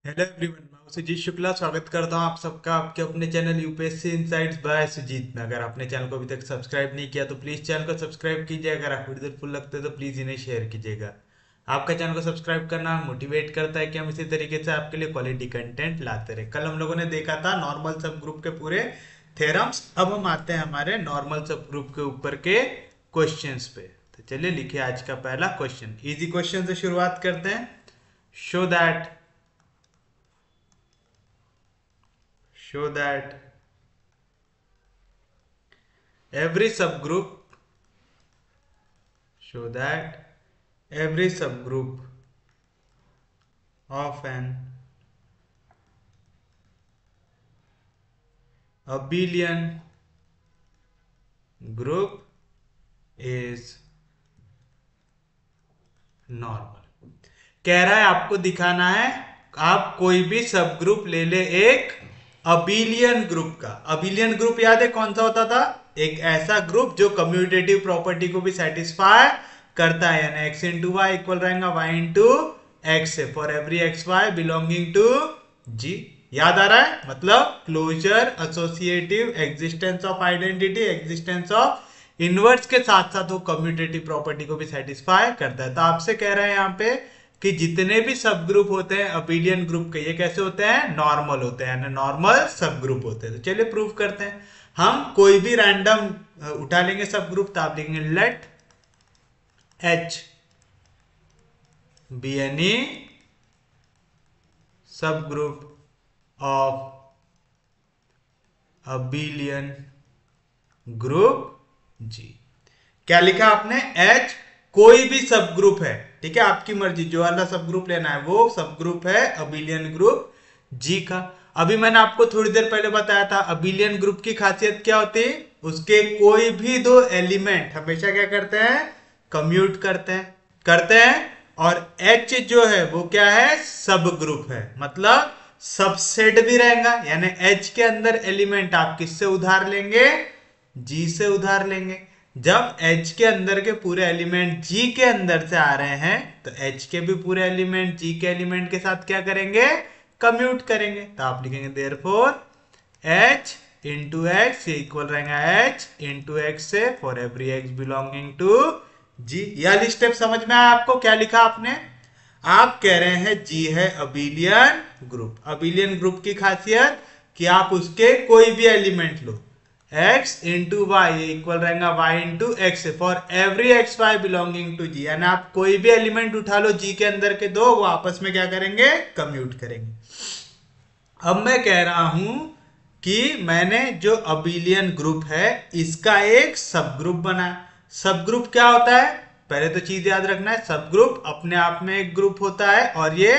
Hello everyone, मैं हूं सुजीत शुक्ला। स्वागत करता हूं आप सबका आपके अपने channel UPSC insights by Sujeet में। अगर आपने चैनल को अभी तक सब्सक्राइब नहीं किया तो प्लीज़ चैनल को सब्सक्राइब कीजिए। अगर आप वीडियो फुल लगते हैं तो प्लीज़ इन्हें शेयर कीजिएगा। आपका चैनल को सब्सक्राइब करना मोटिवेट करता है कि हम इसी तरीके से आपके लिए क्वालिटी कंटेंट लाते रहे। कल हम लोगों ने देखा था नॉर्मल सब ग्रुप के पूरे थ्योरम्स। अब हम आते हैं हमारे नॉर्मल सब ग्रुप के ऊपर के क्वेश्चंस पे। तो चलिए लिखिए आज का पहला क्वेश्चन। इजी क्वेश्चन से शुरुआत करते हैं। Show that show that every subgroup show that every subgroup of an abelian group is normal. कह रहा है आपको दिखाना है, आप कोई भी सब ग्रुप ले ले एक अबिलियन ग्रुप का। अबिलियन ग्रुप याद है कौन सा होता था? एक ऐसा ग्रुप जो कम्यूटेटिव प्रॉपर्टी को भी सेटिस्फाई करता है, यानी x इंटू वाई इक्वल रहेगा y इंटू एक्स से for every X Y belonging to G. याद आ रहा है? मतलब closure, associative, existence of identity, existence of inverse के साथ साथ वो कम्यूटेटिव प्रॉपर्टी को भी सेटिस्फाई करता है। तो आपसे कह रहे हैं यहाँ पे कि जितने भी सब ग्रुप होते हैं अबिलियन ग्रुप के, ये कैसे होते हैं? नॉर्मल होते हैं, नॉर्मल सब ग्रुप होते हैं। तो चलिए प्रूव करते हैं। हम कोई भी रैंडम उठा लेंगे सब ग्रुप, तो आप लिखेंगे लेट एच बी एनी सब ग्रुप ऑफ अबिलियन ग्रुप जी। क्या लिखा आपने? एच कोई भी सब ग्रुप है, ठीक है, आपकी मर्जी जो वाला सब ग्रुप लेना है वो सब ग्रुप है अबिलियन ग्रुप जी का। अभी मैंने आपको थोड़ी देर पहले बताया था अबिलियन ग्रुप की खासियत क्या होती है। उसके कोई भी दो एलिमेंट हमेशा क्या करते हैं? कम्यूट करते हैं। और एच जो है वो क्या है? सब ग्रुप है, मतलब सबसेट भी रहेगा। यानी एच के अंदर एलिमेंट आप किससे उधार लेंगे? जी से उधार लेंगे। जब H के अंदर के पूरे एलिमेंट G के अंदर से आ रहे हैं तो H के भी पूरे एलिमेंट G के एलिमेंट के साथ क्या करेंगे? कम्यूट करेंगे। तो आप लिखेंगे therefore H into x equal रहेगा H इंटू एक्स से for every x belonging to G। यह स्टेप समझ में आया आपको? क्या लिखा आपने? आप कह रहे हैं G है अबिलियन ग्रुप। अबिलियन ग्रुप की खासियत कि आप उसके कोई भी एलिमेंट लो, x इंटू वाई इक्वल रहेगा y into X for every X Y belonging to G. यानी आप कोई भी एलिमेंट उठा लो जी के अंदर के दो, वो आपस में क्या करेंगे? कम्यूट करेंगे। अब मैं कह रहा हूं कि मैंने जो अबिलियन ग्रुप है इसका एक सब ग्रुप बनाया। सब ग्रुप क्या होता है? पहले तो चीज याद रखना है, सब ग्रुप अपने आप में एक ग्रुप होता है और ये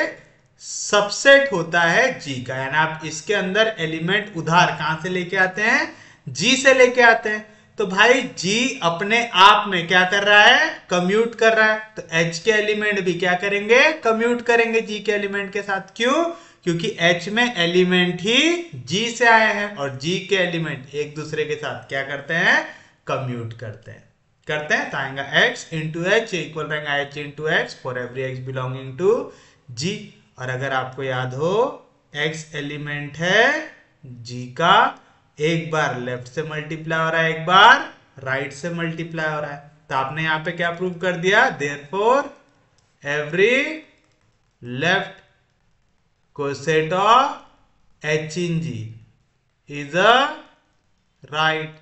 सबसेट होता है जी का। यानी आप इसके अंदर एलिमेंट उधार कहां से लेके आते हैं? जी से लेके आते हैं। तो भाई जी अपने आप में क्या कर रहा है? कम्यूट कर रहा है। तो एच के एलिमेंट भी क्या करेंगे? कम्यूट करेंगे जी के एलिमेंट के साथ। क्यों? क्योंकि एच में एलिमेंट ही जी से आए हैं और जी के एलिमेंट एक दूसरे के साथ क्या करते हैं? कम्यूट करते हैं। तो आएगा एक्स इंटू एच इक्वल रहेगा H into X for every x belonging to G. और अगर आपको याद हो एक्स एलिमेंट है जी का, एक बार लेफ्ट से मल्टीप्लाई हो रहा है, एक बार राइट से मल्टीप्लाई हो रहा है। तो आपने यहां पे क्या प्रूव कर दिया? Therefore every left coset of H in G is a right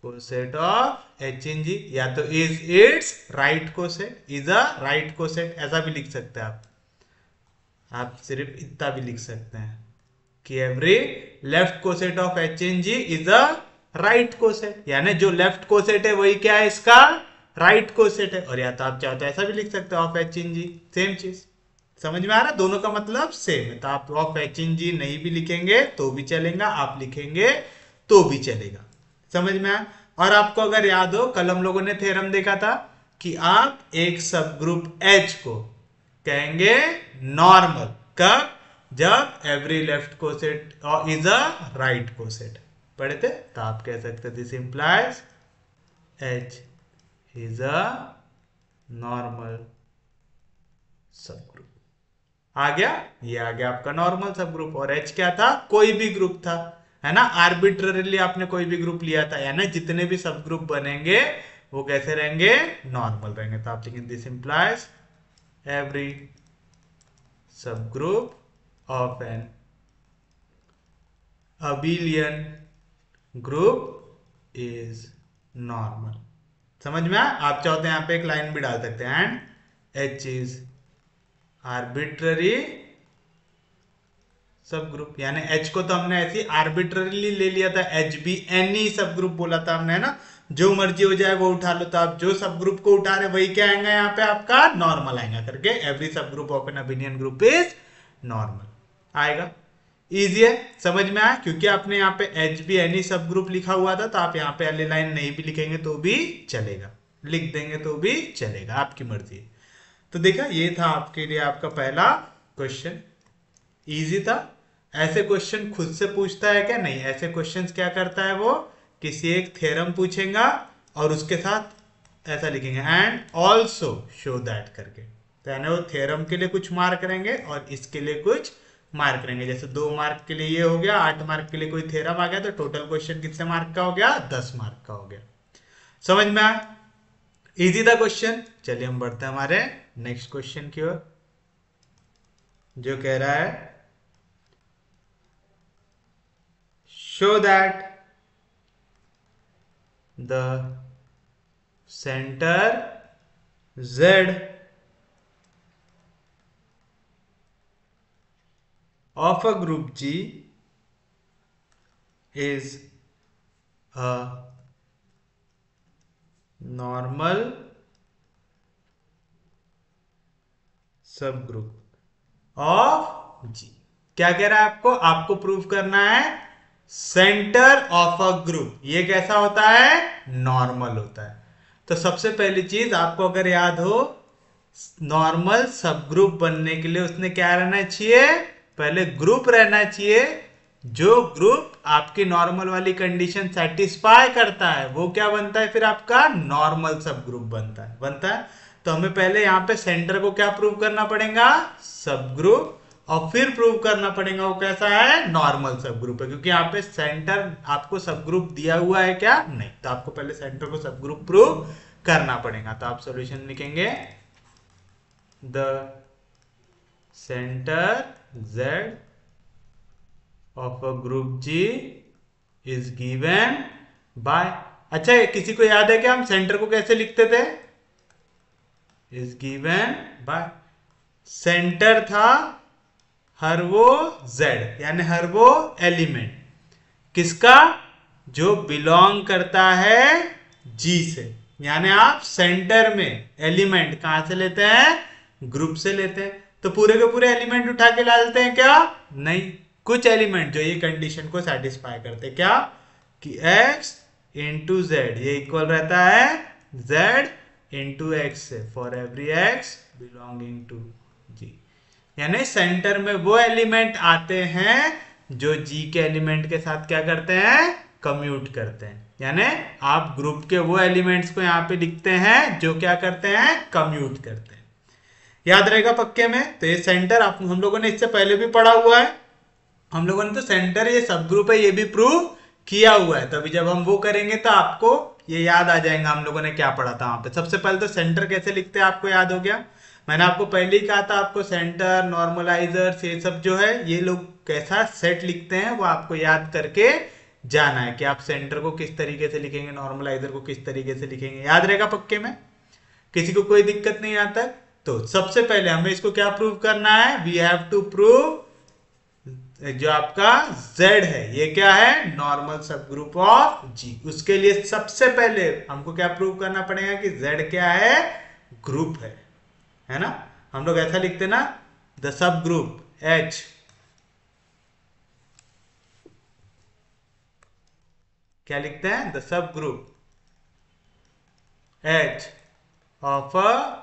coset of H in G. या तो is its right coset, is a right coset, ऐसा भी लिख सकते हैं आप सिर्फ इतना भी लिख सकते हैं कि every left coset of H in G is a right coset. यानी जो लेफ्ट कोसेट है वही क्या है? इसका राइट कोसेट है। और या तो आप चाहो तो ऐसा भी लिख सकते हो of H in G, same चीज। समझ में आ रहा है? दोनों का मतलब सेम है। तो आप ऑफ एच इन जी नहीं भी लिखेंगे तो भी चलेगा, आप लिखेंगे तो भी चलेगा। समझ में आया? और आपको अगर याद हो कल हम लोगों ने थ्योरम देखा था कि आप एक सब ग्रुप H को कहेंगे नॉर्मल कब? जब every left coset is a right coset. पढ़े थे? तो आप कह सकते this implies H is a normal सब ग्रुप। आ गया, ये आ गया आपका नॉर्मल सब ग्रुप। और एच क्या था, कोई भी ग्रुप था, है ना, आर्बिट्ररीली आपने कोई भी ग्रुप लिया था, यानी जितने भी सब ग्रुप बनेंगे वो कैसे रहेंगे, नॉर्मल रहेंगे। तो आप लिखेंगे this implies every sub group of an abelian group is normal. समझ में आया? आप चाहो तो यहां पे एक लाइन भी डाल सकते हैं, एंड एच इज आर्बिट्ररी सब ग्रुप, यानी एच को तो हमने ऐसी आर्बिट्ररीली ले लिया था, एच भी एनी सब ग्रुप बोला था हमने, है ना, जो मर्जी हो जाए वो उठा लो। तो आप जो सब ग्रुप को उठा रहे वही क्या आएगा, यहाँ पे आपका नॉर्मल आएगा करके, every sub group of an abelian group is normal आएगा। इजी है, समझ में आया? क्योंकि आपने यहाँ पे एच बी एनी सब ग्रुप लिखा हुआ था, तो आप यहाँ पे अगली लाइन नहीं भी लिखेंगे तो भी चलेगा, लिख देंगे तो भी चलेगा, आपकी मर्जी है। तो देखा, ये था आपके लिए आपका पहला क्वेश्चन। इजी था। ऐसे क्वेश्चन खुद से पूछता है क्या? नहीं, ऐसे क्वेश्चंस क्या करता है वो, किसी एक थ्योरम पूछेगा और उसके साथ ऐसा लिखेंगे एंड ऑल्सो शो दैट करके, तो यानी वो थ्योरम के लिए कुछ मार्क करेंगे और इसके लिए कुछ मार्क करेंगे। जैसे 2 मार्क के लिए ये हो गया, 8 मार्क के लिए कोई थ्योरम आ गया, तो टोटल क्वेश्चन कितने मार्क का हो गया, 10 मार्क का हो गया। समझ में आया? इजी था क्वेश्चन। चलिए हम बढ़ते हैं हमारे नेक्स्ट क्वेश्चन की ओर, जो कह रहा है show that the center Z of a group G is a normal subgroup of G। क्या कह रहा है आपको? आपको प्रूव करना है सेंटर ऑफ अ ग्रुप ये कैसा होता है, नॉर्मल होता है। तो सबसे पहली चीज आपको अगर याद हो, नॉर्मल सब ग्रुप बनने के लिए उसने क्या रहना चाहिए, पहले ग्रुप रहना चाहिए। जो ग्रुप आपकी नॉर्मल वाली कंडीशन सेटिस्फाई करता है वो क्या बनता है, फिर आपका नॉर्मल सब ग्रुप बनता है। तो हमें पहले यहाँ पे सेंटर को क्या प्रूव करना पड़ेगा, सब ग्रुप, और फिर प्रूव करना पड़ेगा वो कैसा है, नॉर्मल सब ग्रुप है। क्योंकि यहाँ पे सेंटर आपको सब ग्रुप दिया हुआ है क्या, नहीं, तो आपको पहले सेंटर को सब ग्रुप प्रूव करना पड़ेगा। तो आप सॉल्यूशन लिखेंगे the centre Z of a group G is given by, अच्छा किसी को याद है क्या हम सेंटर को कैसे लिखते थे, इज गिवन बाय, सेंटर था हर वो Z, यानी हर वो एलिमेंट किसका, जो बिलोंग करता है G से। यानी आप सेंटर में एलिमेंट कहां से लेते हैं, ग्रुप से लेते हैं। तो पूरे के पूरे एलिमेंट उठा के डालते हैं क्या, नहीं, कुछ एलिमेंट जो ये कंडीशन को सेटिस्फाई करते हैं, क्या कि x इंटू जेड ये इक्वल रहता है z इंटू एक्स से, for every x belonging to G। यानी सेंटर में वो एलिमेंट आते हैं जो G के एलिमेंट के साथ क्या करते हैं, कम्यूट करते हैं। यानी आप ग्रुप के वो एलिमेंट्स को यहाँ पे लिखते हैं जो क्या करते हैं, कम्यूट करते हैं। याद रहेगा पक्के में? तो ये सेंटर आप हम लोगों ने इससे पहले भी पढ़ा हुआ है, हम लोगों ने तो सेंटर ये सब ग्रुप है ये भी प्रूव किया हुआ है। तो अभी जब हम वो करेंगे तो आपको ये याद आ जाएगा हम लोगों ने क्या पढ़ा था वहां पे। सबसे पहले तो सेंटर कैसे लिखते हैं आपको याद हो गया, मैंने आपको पहले ही कहा था, आपको सेंटर नॉर्मलाइजर ये सब जो है ये लोग कैसा सेट लिखते हैं वो आपको याद करके जाना है कि आप सेंटर को किस तरीके से लिखेंगे, नॉर्मलाइजर को किस तरीके से लिखेंगे। याद रहेगा पक्के में? किसी को कोई दिक्कत नहीं आता? तो सबसे पहले हमें इसको क्या प्रूव करना है, वी हैव टू प्रूव जो आपका Z है ये क्या है, नॉर्मल सब ग्रुप ऑफ G। उसके लिए सबसे पहले हमको क्या प्रूव करना पड़ेगा कि Z क्या है, ग्रुप है ना। हम लोग ऐसा लिखते ना, द सब ग्रुप H क्या लिखते हैं, the sub group H of a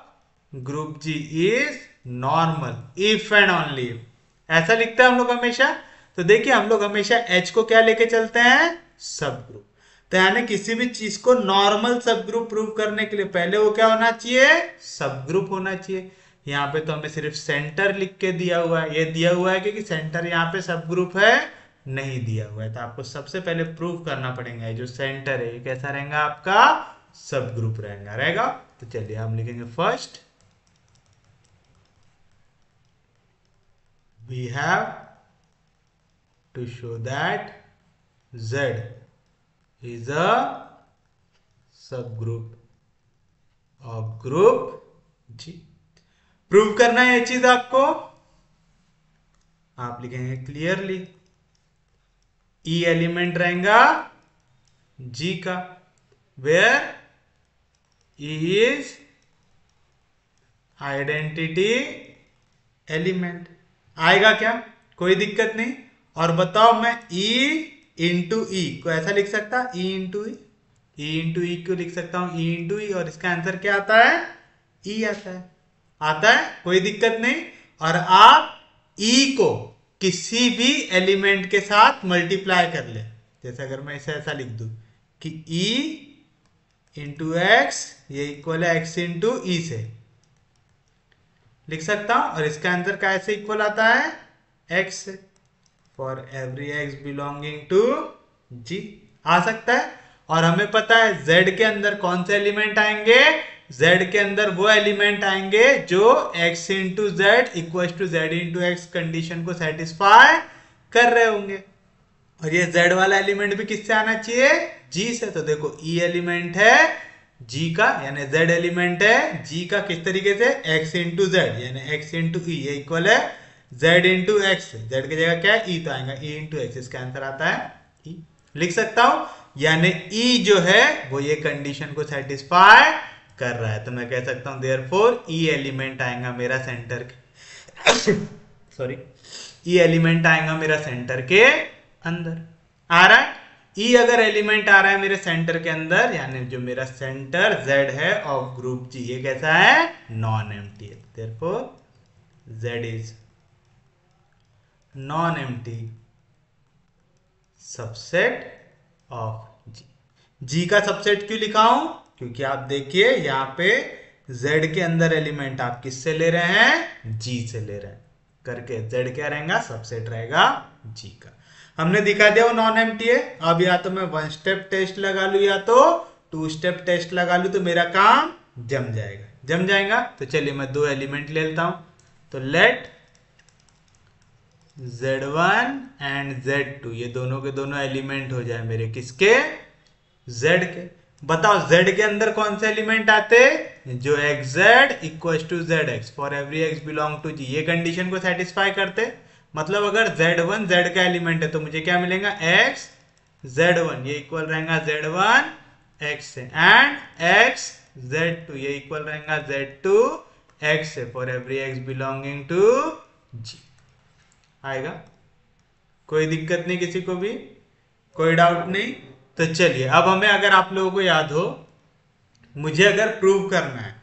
group G is normal if and only if, ऐसा लिखते हैं हम लोग हमेशा। तो देखिए हम लोग हमेशा H को क्या लेके चलते हैं, सब ग्रुप। तो यानी किसी भी चीज को नॉर्मल सब ग्रुप प्रूव करने के लिए पहले वो क्या होना चाहिए, सब ग्रुप होना चाहिए। यहाँ पे तो हमें सिर्फ सेंटर लिख के दिया हुआ है, ये दिया हुआ है क्योंकि सेंटर यहाँ पे सब ग्रुप है, नहीं दिया हुआ है। तो आपको सबसे पहले प्रूव करना पड़ेगा ये जो सेंटर है ये कैसा रहेगा, आपका सब ग्रुप रहेगा। तो चलिए हम लिखेंगे first we have to show that Z is a subgroup of group G। Prove करना है ये चीज आपको, आप लिखेंगे क्लियरली E एलिमेंट रहेगा G का, where E is identity element. आएगा क्या, कोई दिक्कत नहीं। और बताओ मैं E इंटू ई को ऐसा लिख सकता, ई इंटू ई क्यों लिख सकता हूं, ई इंटू ई, और इसका आंसर क्या आता है, ई आता है, कोई दिक्कत नहीं। और आप ई को किसी भी एलिमेंट के साथ मल्टीप्लाई कर ले, जैसे अगर मैं इसे ऐसा लिख दूं कि ई इंटू एक्स ये इक्वल है एक्स इंटू ई से लिख सकता हूं, और इसका आंसर कैसे इक्वल आता है, एक्स से। For every x belonging to G आ सकता है। और हमें पता है z के अंदर कौन से एलिमेंट आएंगे, z के अंदर वो एलिमेंट आएंगे जो x into z equal to z into x condition को सेटिस्फाई कर रहे होंगे। और ये z वाला एलिमेंट भी किससे आना चाहिए, g से। तो देखो e एलिमेंट है g का, यानी z एलिमेंट है g का, किस तरीके से, x इंटू जेड यानी x इंटू ई, ये इक्वल है z इंटू एक्स। जेड की जगह क्या है, ई तो आएगा e इंटू एक्स, इसका आंसर आता है e। लिख सकता हूं, यानी e जो है वो ये कंडीशन को सेटिस्फाई कर रहा है। तो मैं कह सकता हूं देयरफॉर e एलिमेंट आएगा मेरा सेंटर के सॉरी e एलिमेंट आएगा मेरा सेंटर के अंदर। आ रहा है, e अगर एलिमेंट आ रहा है मेरे सेंटर के अंदर, यानी जो मेरा सेंटर z है ऑफ ग्रुप g, ये कैसा है, नॉन एम्प्टी है। Therefore z is non empty subset of G। G का सबसेट क्यों लिखा हूं, क्योंकि आप देखिए यहां पे Z के अंदर एलिमेंट आप किससे ले रहे हैं, G से ले रहे हैं करके Z क्या रहेगा, सबसेट रहेगा G का। हमने दिखा दिया वो नॉन एम्प्टी है। अब या तो मैं 1 स्टेप टेस्ट लगा लू या तो 2 स्टेप टेस्ट लगा लू, तो मेरा काम जम जाएगा। तो चलिए मैं 2 एलिमेंट ले लेता हूं। तो लेट Z1 एंड Z2 ये दोनों के दोनों एलिमेंट हो जाए मेरे किसके, Z के। बताओ Z के अंदर कौन से एलिमेंट आते, जो xz equal to zx for every x belong to g, ये कंडीशन को सेटिस्फाई करते। मतलब अगर Z1 Z का एलिमेंट है तो मुझे क्या मिलेगा, x Z1 ये इक्वल रहेगा Z1 x से, एंड x Z2 ये इक्वल रहेगा Z2 x से for every x belonging to g। आएगा, कोई दिक्कत नहीं, किसी को भी कोई डाउट नहीं। तो चलिए अब हमें, अगर आप लोगों को याद हो, मुझे अगर प्रूव करना है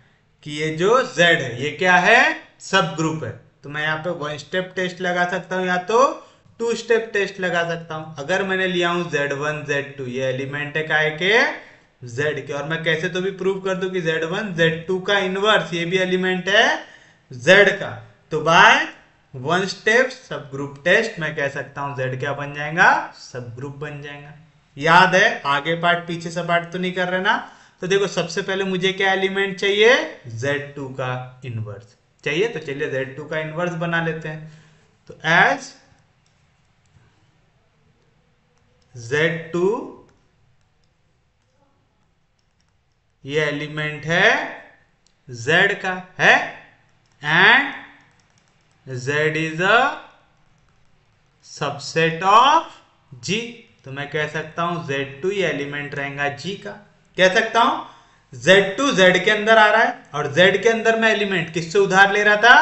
कि ये जो Z है ये क्या है, सब ग्रुप है, तो मैं यहाँ पे 1 स्टेप टेस्ट लगा सकता हूँ या तो 2 स्टेप टेस्ट लगा सकता हूँ। अगर मैंने लिया हूँ Z1 Z2 ये एलिमेंट है काय के, Z के, और मैं कैसे तो भी प्रूव कर दूं कि Z1 Z2 का इनवर्स ये भी एलिमेंट है Z का, तो बाय 1 स्टेप सब ग्रुप टेस्ट मैं कह सकता हूं Z क्या बन जाएगा, सब ग्रुप बन जाएगा। याद है, आगे पार्ट पीछे से पार्ट तो नहीं कर रहे ना। तो देखो सबसे पहले मुझे क्या एलिमेंट चाहिए, Z2 का इनवर्स चाहिए। तो चलिए Z2 का इनवर्स बना लेते हैं। तो एज Z2 ये एलिमेंट है Z का है, and Z is a subset of G। तो मैं कह सकता हूं Z2 ये एलिमेंट रहेगा G का। कह सकता हूं Z2 Z के अंदर आ रहा है, और Z के अंदर मैं एलिमेंट किससे उधार ले रहा था,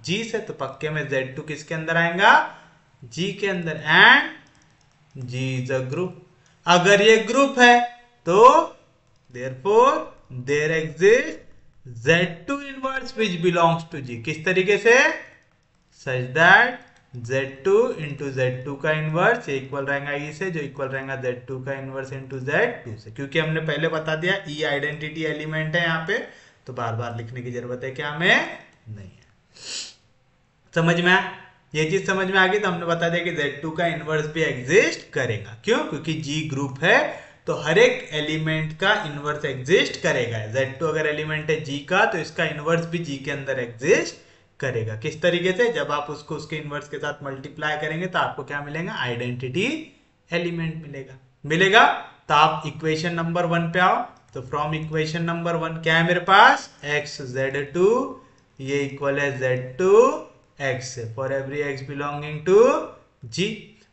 G से, तो पक्के में Z2 किसके अंदर आएगा, G के अंदर, and G is a group. अगर ये ग्रुप है तो therefore there exists Z2 inverse which belongs to G। किस तरीके से, such that Z2 into Z2 का इनवर्स ये इक्वल रहेगा E से, जो इक्वल रहेगा Z2 का इनवर्स into Z2 से। क्योंकि हमने पहले बता दिया E आइडेंटिटी एलिमेंट है यहाँ पे, तो बार बार लिखने की जरूरत है क्या हमें, नहीं है। समझ में आया? ये चीज समझ में आ गई, तो हमने बता दिया कि Z2 का इनवर्स भी एग्जिस्ट करेगा। क्यों? क्योंकि G ग्रुप है तो हर एक एलिमेंट का इनवर्स एग्जिस्ट करेगा। Z2 अगर एलिमेंट है G का तो इसका इनवर्स भी G के अंदर एग्जिस्ट करेगा। किस तरीके से? जब आप उसको उसके इनवर्स के साथ मल्टीप्लाई करेंगे तो आपको क्या मिलेगा? आइडेंटिटी एलिमेंट मिलेगा। तो आप इक्वेशन नंबर 1 पे आओ। तो फ्रॉम इक्वेशन नंबर 1 क्या है मेरे पास? x Z2 ये इक्वल है Z2 x for every x belonging to G।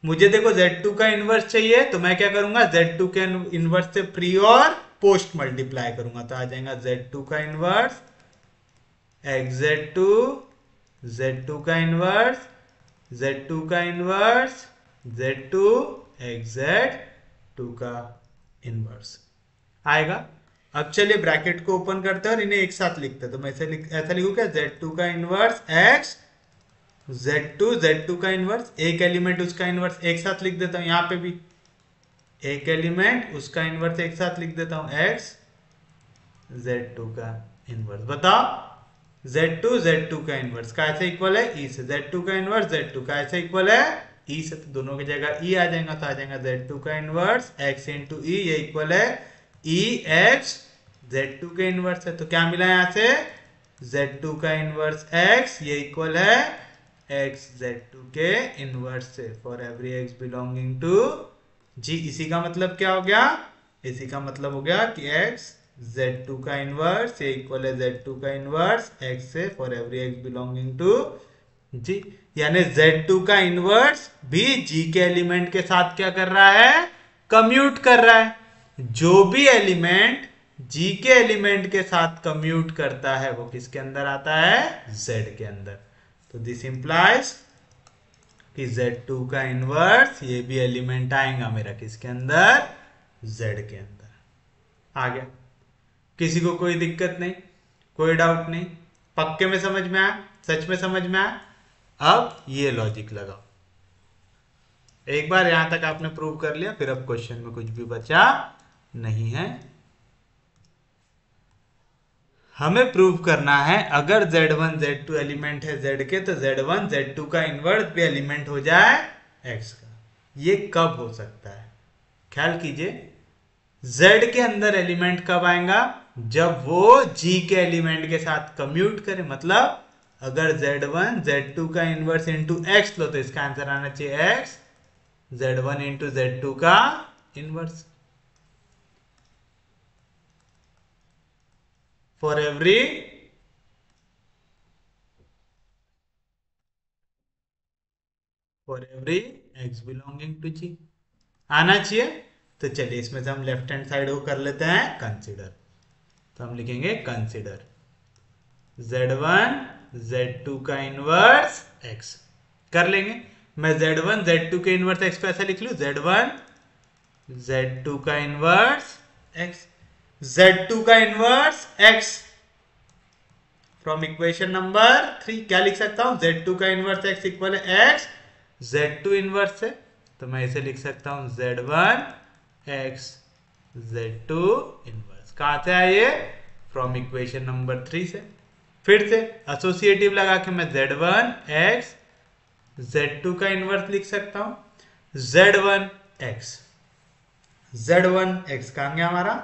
मुझे देखो Z2 का इनवर्स चाहिए तो मैं क्या करूंगा? Z2 के इनवर्स से प्री और पोस्ट मल्टीप्लाई करूंगा तो आ जाएगा Z2 का इनवर्स xZ2 Z2 का इनवर्स Z2 का इनवर्स Z2 xZ2 का इनवर्स आएगा। अब चलिए ब्रैकेट को ओपन करते हैं और इन्हें एक साथ लिखते हैं। तो मैं ऐसा लिखूं क्या? Z2 का इनवर्स x Z2 का इनवर्स, एक एलिमेंट उसका इनवर्स एक साथ लिख देता हूं। यहां पे भी एक एलिमेंट उसका इनवर्स एक साथ लिख देता हूं x Z2 का इनवर्स। बताओ Z2 का इनवर्स कैसे इक्वल है? E से। Z2 का इनवर्स Z2 का ऐसे इक्वल है E से, तो दोनों की जगह E आ जाएगा तो आ जाएगा Z2 का इनवर्स x इंटू E, ये इक्वल है E x Z2 के इनवर्स है। तो क्या मिला यहां से? Z2 का इनवर्स x ये इक्वल है x Z2 के इनवर्स से for every x belonging to G। इसी का मतलब क्या हो गया? इसी का मतलब हो गया कि x Z2 का इनवर्स ये इक्वल है Z2 का इनवर्स x से for every x belonging to G। यानी Z2 का इनवर्स भी G के एलिमेंट के साथ क्या कर रहा है? कम्यूट कर रहा है। जो भी एलिमेंट G के एलिमेंट के साथ कम्यूट करता है वो किसके अंदर आता है? Z के अंदर। तो दिस इंप्लाइज कि Z2 का इनवर्स ये भी एलिमेंट आएगा मेरा किसके अंदर? Z के अंदर। आ गया? किसी को कोई दिक्कत नहीं, कोई डाउट नहीं? पक्के में समझ में आया? सच में समझ में आया? अब ये लॉजिक लगाओ। एक बार यहां तक आपने प्रूव कर लिया, फिर अब क्वेश्चन में कुछ भी बचा नहीं है। हमें प्रूव करना है अगर Z1 Z2 एलिमेंट है Z के तो Z1 Z2 का इनवर्स भी एलिमेंट हो जाए X का। ये कब हो सकता है? ख्याल कीजिए, Z के अंदर एलिमेंट कब आएगा? जब वो G के एलिमेंट के साथ कम्यूट करे। मतलब अगर Z1 Z2 का इनवर्स इंटू X लो तो इसका आंसर आना चाहिए X Z1 इंटू Z2 का inverse for every x belonging to G आना चाहिए। तो चलिए इसमें से हम लेफ्ट हैंड साइड को कर लेते हैं कंसीडर। तो हम लिखेंगे कंसीडर Z1 Z2 का इनवर्स x कर लेंगे। मैं Z1 Z2 के इनवर्स x को ऐसा लिख लूं Z1 Z2 का इनवर्स x Z2 का inverse x from equation number 3 क्या लिख सकता हूं? Z2 का इनवर्स x इक्वल है x Z2 इनवर्स है तो मैं इसे लिख सकता हूं Z1 x Z2 इनवर्स। कहां से आया ये? फ्रॉम इक्वेशन नंबर 3 से। फिर से एसोसिएटिव लगा के मैं Z1 x Z2 का इनवर्स लिख सकता हूं Z1 x कहां गया हमारा?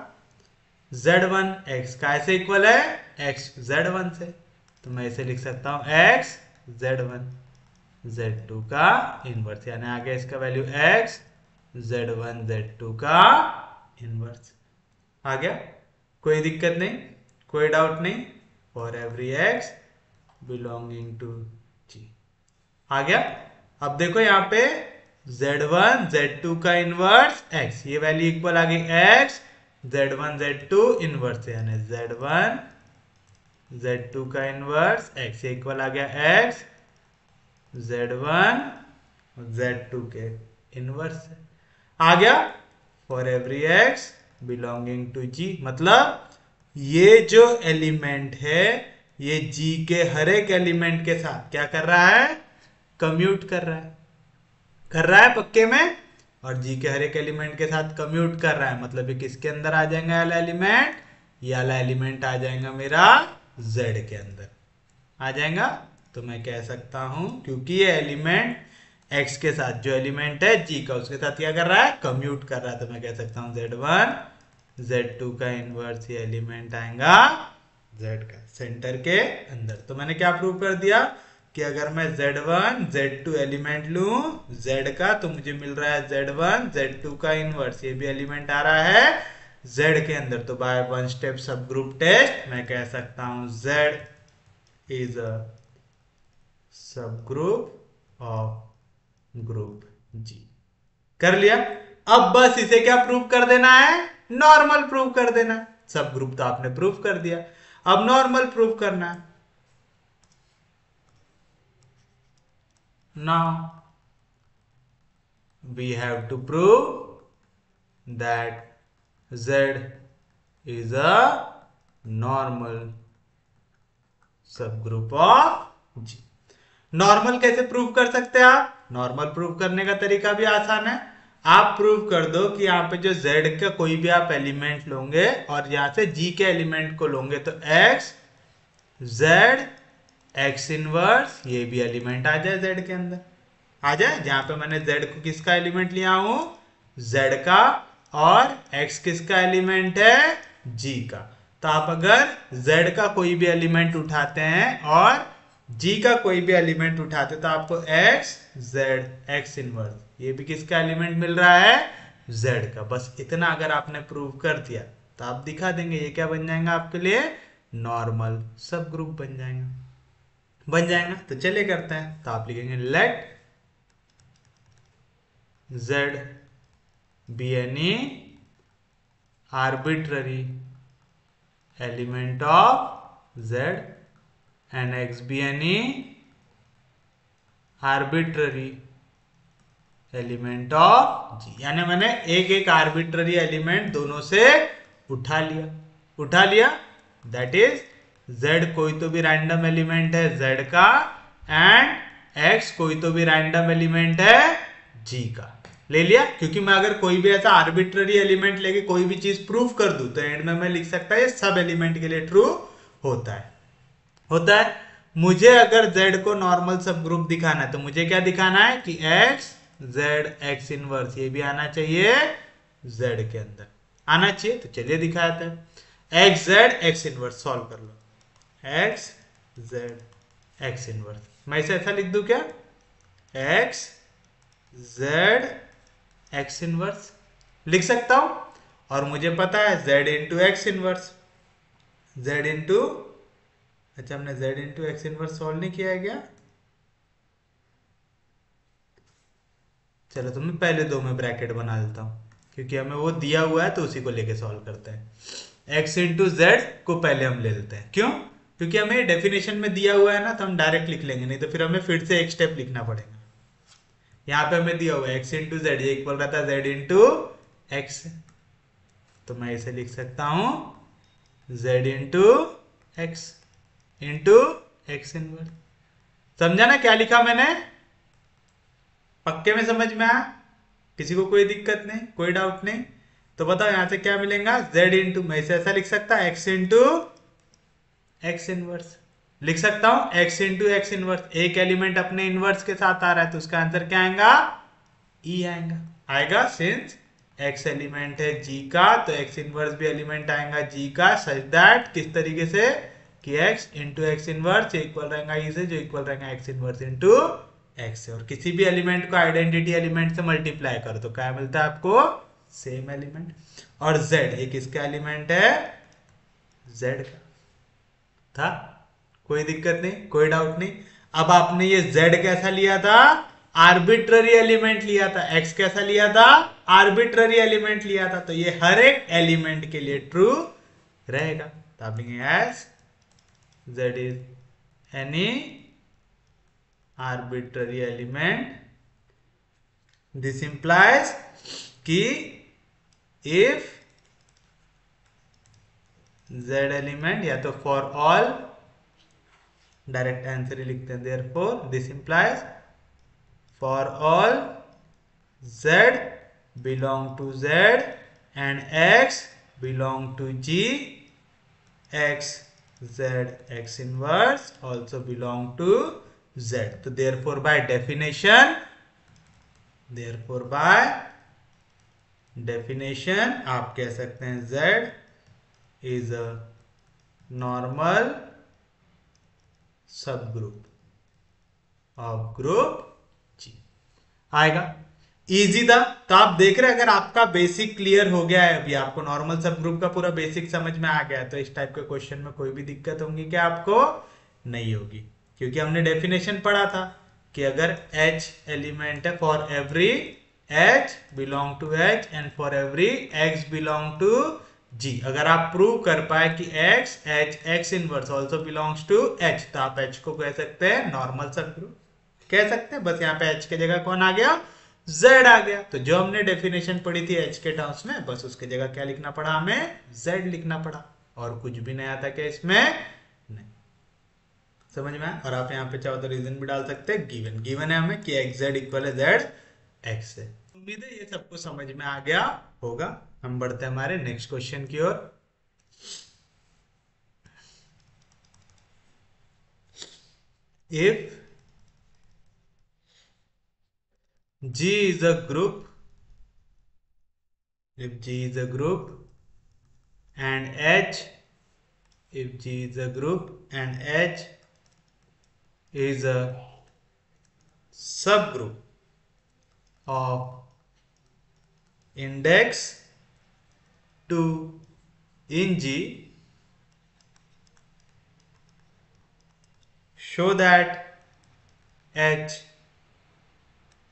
Z1 x का ऐसे इक्वल है x Z1 से, तो मैं इसे लिख सकता हूं x Z1 Z2 का इनवर्स, यानी आ गया इसका वैल्यू x Z1 Z2 का इनवर्स। आ गया? कोई दिक्कत नहीं, कोई डाउट नहीं? For every x belonging to G आ गया। अब देखो यहाँ पे Z1 Z2 का इनवर्स x, ये वैल्यू इक्वल आ गई x Z1 Z2 इनवर्स, यानी Z1 Z2 का इनवर्स x इक्वल आ गया x Z1 Z2 के इनवर्स आ गया for every x belonging to G। मतलब ये जो एलिमेंट है ये G के हर एक एलिमेंट के साथ क्या कर रहा है? कम्यूट कर रहा है पक्के में। और G के हर एक एलिमेंट के साथ कम्यूट कर रहा है, मतलब ये किसके अंदर आ जाएगा? वाला एलिमेंट, ये वाला एलिमेंट आ जाएगा मेरा Z के अंदर, आ जाएगा तो मैं कह सकता हूं क्योंकि ये एलिमेंट x के साथ जो एलिमेंट है g का उसके साथ क्या कर रहा है, कम्यूट कर रहा है, तो मैं कह सकता हूं z1 z2 का इनवर्स ये एलिमेंट आएगा z का सेंटर के अंदर। तो मैंने क्या प्रूव कर दिया कि अगर मैं z1 z2 एलिमेंट लूं z का तो मुझे मिल रहा है z1 z2 का इनवर्स, ये भी एलिमेंट आ रहा है z के अंदर। तो बाय वन स्टेप सब ग्रुप टेस्ट मैं कह सकता हूं z is a sub group of group जी। कर लिया। अब बस इसे क्या प्रूव कर देना है, नॉर्मल प्रूव कर देना है। सब ग्रुप तो आपने प्रूव कर दिया, अब नॉर्मल प्रूव करना है। Now we have to prove that Z is a normal subgroup of G। Normal कैसे प्रूव कर सकते हैं आप, नॉर्मल प्रूव करने का तरीका भी आसान है। आप प्रूव कर दो कि यहाँ पे जो Z का कोई भी आप एलिमेंट लोगे और यहाँ से G के एलिमेंट को लोगे तो X Z X इनवर्स ये भी एलिमेंट आ जाए Z के अंदर, आ जाए। जहां पे मैंने Z को किसका एलिमेंट लिया हूं, Z का, और X किसका एलिमेंट है, G का। तो आप अगर Z का कोई भी एलिमेंट उठाते हैं और G का कोई भी एलिमेंट उठाते तो आपको X Z X इनवर्स ये भी किसका एलिमेंट मिल रहा है, Z का। बस इतना अगर आपने प्रूव कर दिया तो आप दिखा देंगे ये क्या बन जाएगा आपके लिए, नॉर्मल सब ग्रुप बन जाएगा। तो चलिए करते हैं। तो आप लिखेंगे late Z be any arbitrary element of Z and X be any arbitrary element of G। यानी मैंने एक एक आर्बिट्ररी एलिमेंट दोनों से उठा लिया। दैट इज Z कोई तो भी रैंडम एलिमेंट है Z का एंड X कोई तो भी रैंडम एलिमेंट है G का ले लिया। क्योंकि मैं अगर कोई भी ऐसा आर्बिट्ररी एलिमेंट लेके कोई भी चीज प्रूव कर दूं तो एंड में मैं लिख सकता है सब एलिमेंट के लिए ट्रू होता है। मुझे अगर Z को नॉर्मल सब ग्रुप दिखाना है तो मुझे क्या दिखाना है कि X Z X इनवर्स ये भी आना चाहिए Z के अंदर आना चाहिए। तो चलिए दिखाते हैं। X Z X inverse solve कर लो। X Z X इनवर्स मैं इसे ऐसा लिख दूं क्या, X Z X इनवर्स लिख सकता हूं। और मुझे पता है Z into x inverse, Z into, अच्छा हमने Z into x inverse solve नहीं किया है क्या, चलो तो मैं पहले दो में ब्रैकेट बना देता हूं क्योंकि हमें वो दिया हुआ है तो उसी को लेके सॉल्व करते हैं। X इंटू Z को पहले हम ले लेते हैं, क्यों, क्योंकि हमें डेफिनेशन में दिया हुआ है ना तो हम डायरेक्ट लिख लेंगे, नहीं तो फिर हमें फिर से एक स्टेप लिखना पड़ेगा। यहाँ पे हमें दिया हुआ है X इंटू Z, ये इक्वल रहता है Z इंटू एक्स, तो मैं इसे लिख सकता हूं Z इंटू एक्स इनवर्स। समझा ना क्या लिखा मैंने, पक्के में समझ में आया, किसी को कोई दिक्कत नहीं, कोई डाउट नहीं। तो बताओ यहां से क्या मिलेगा, Z इंटू, मैं इसे ऐसा लिख सकता है X इंटू एक्स इनवर्स लिख सकता हूं, X इंटू एक्स इनवर्स। एक एलिमेंट अपने इनवर्स के साथ आ रहा है तो उसका आंसर क्या आएगा, E आएगा। सिंस X एलिमेंट है G का तो X इनवर्स भी एलिमेंट आएगा G का, सच दैट किस तरीके से कि X into x inverse equal रहेगा E से, जो इक्वल रहेगा X इनवर्स इंटू X से। और किसी भी एलिमेंट को आइडेंटिटी एलिमेंट से मल्टीप्लाई करो तो क्या मिलता है आपको, सेम एलिमेंट। और Z ये किसका एलिमेंट है, Z का था, कोई दिक्कत नहीं, कोई डाउट नहीं। अब आपने ये Z कैसा लिया था, आर्बिट्ररी एलिमेंट लिया था, X कैसा लिया था, आर्बिट्ररी एलिमेंट लिया था, तो ये हर एक एलिमेंट के लिए ट्रू रहेगा। तो आप लिखेंगे S Z is any arbitrary element, this implies कि इफ Z एलिमेंट, या तो फॉर ऑल, डायरेक्ट आंसर ही लिखते हैं, therefore this implies for all Z belong to Z and X belong to G, X z x inverse also belong to z. तो therefore by definition आप कह सकते हैं z is a normal subgroup of group G. आएगा easy था। तो आप देख रहे हैं अगर आपका बेसिक क्लियर हो गया है, अभी आपको नॉर्मल सब ग्रुप का पूरा बेसिक समझ में आ गया है, तो इस टाइप के क्वेश्चन में कोई भी दिक्कत होगी क्या आपको? नहीं होगी, क्योंकि हमने डेफिनेशन पढ़ा था कि अगर H एलिमेंट है for every H belong to H and for every X belong to G, अगर आप प्रूव कर पाए कि X inverse also belongs to H, तो आप H को कह सकते हैं नॉर्मल सब ग्रुप कह सकते हैं। बस यहाँ पे H की जगह कौन आ गया? Z आ गया। तो जो हमने डेफिनेशन पढ़ी थी H के टर्म्स में, बस उसके जगह क्या लिखना पड़ा? हमें Z लिखना पड़ा, और कुछ भी नहीं आता क्या इसमें? नहीं। समझ में आया? और आप यहाँ पे चाहो तो रीजन भी डाल सकते हैं, गिवन है हमें कि XZ इक्वल है Z X है। उम्मीद है ये सबको समझ में आ गया होगा। हम बढ़ते हैं हमारे नेक्स्ट क्वेश्चन की ओर। If G is a group, if G is a group and H, if G is a group and H is a subgroup of index 2 in G, show that H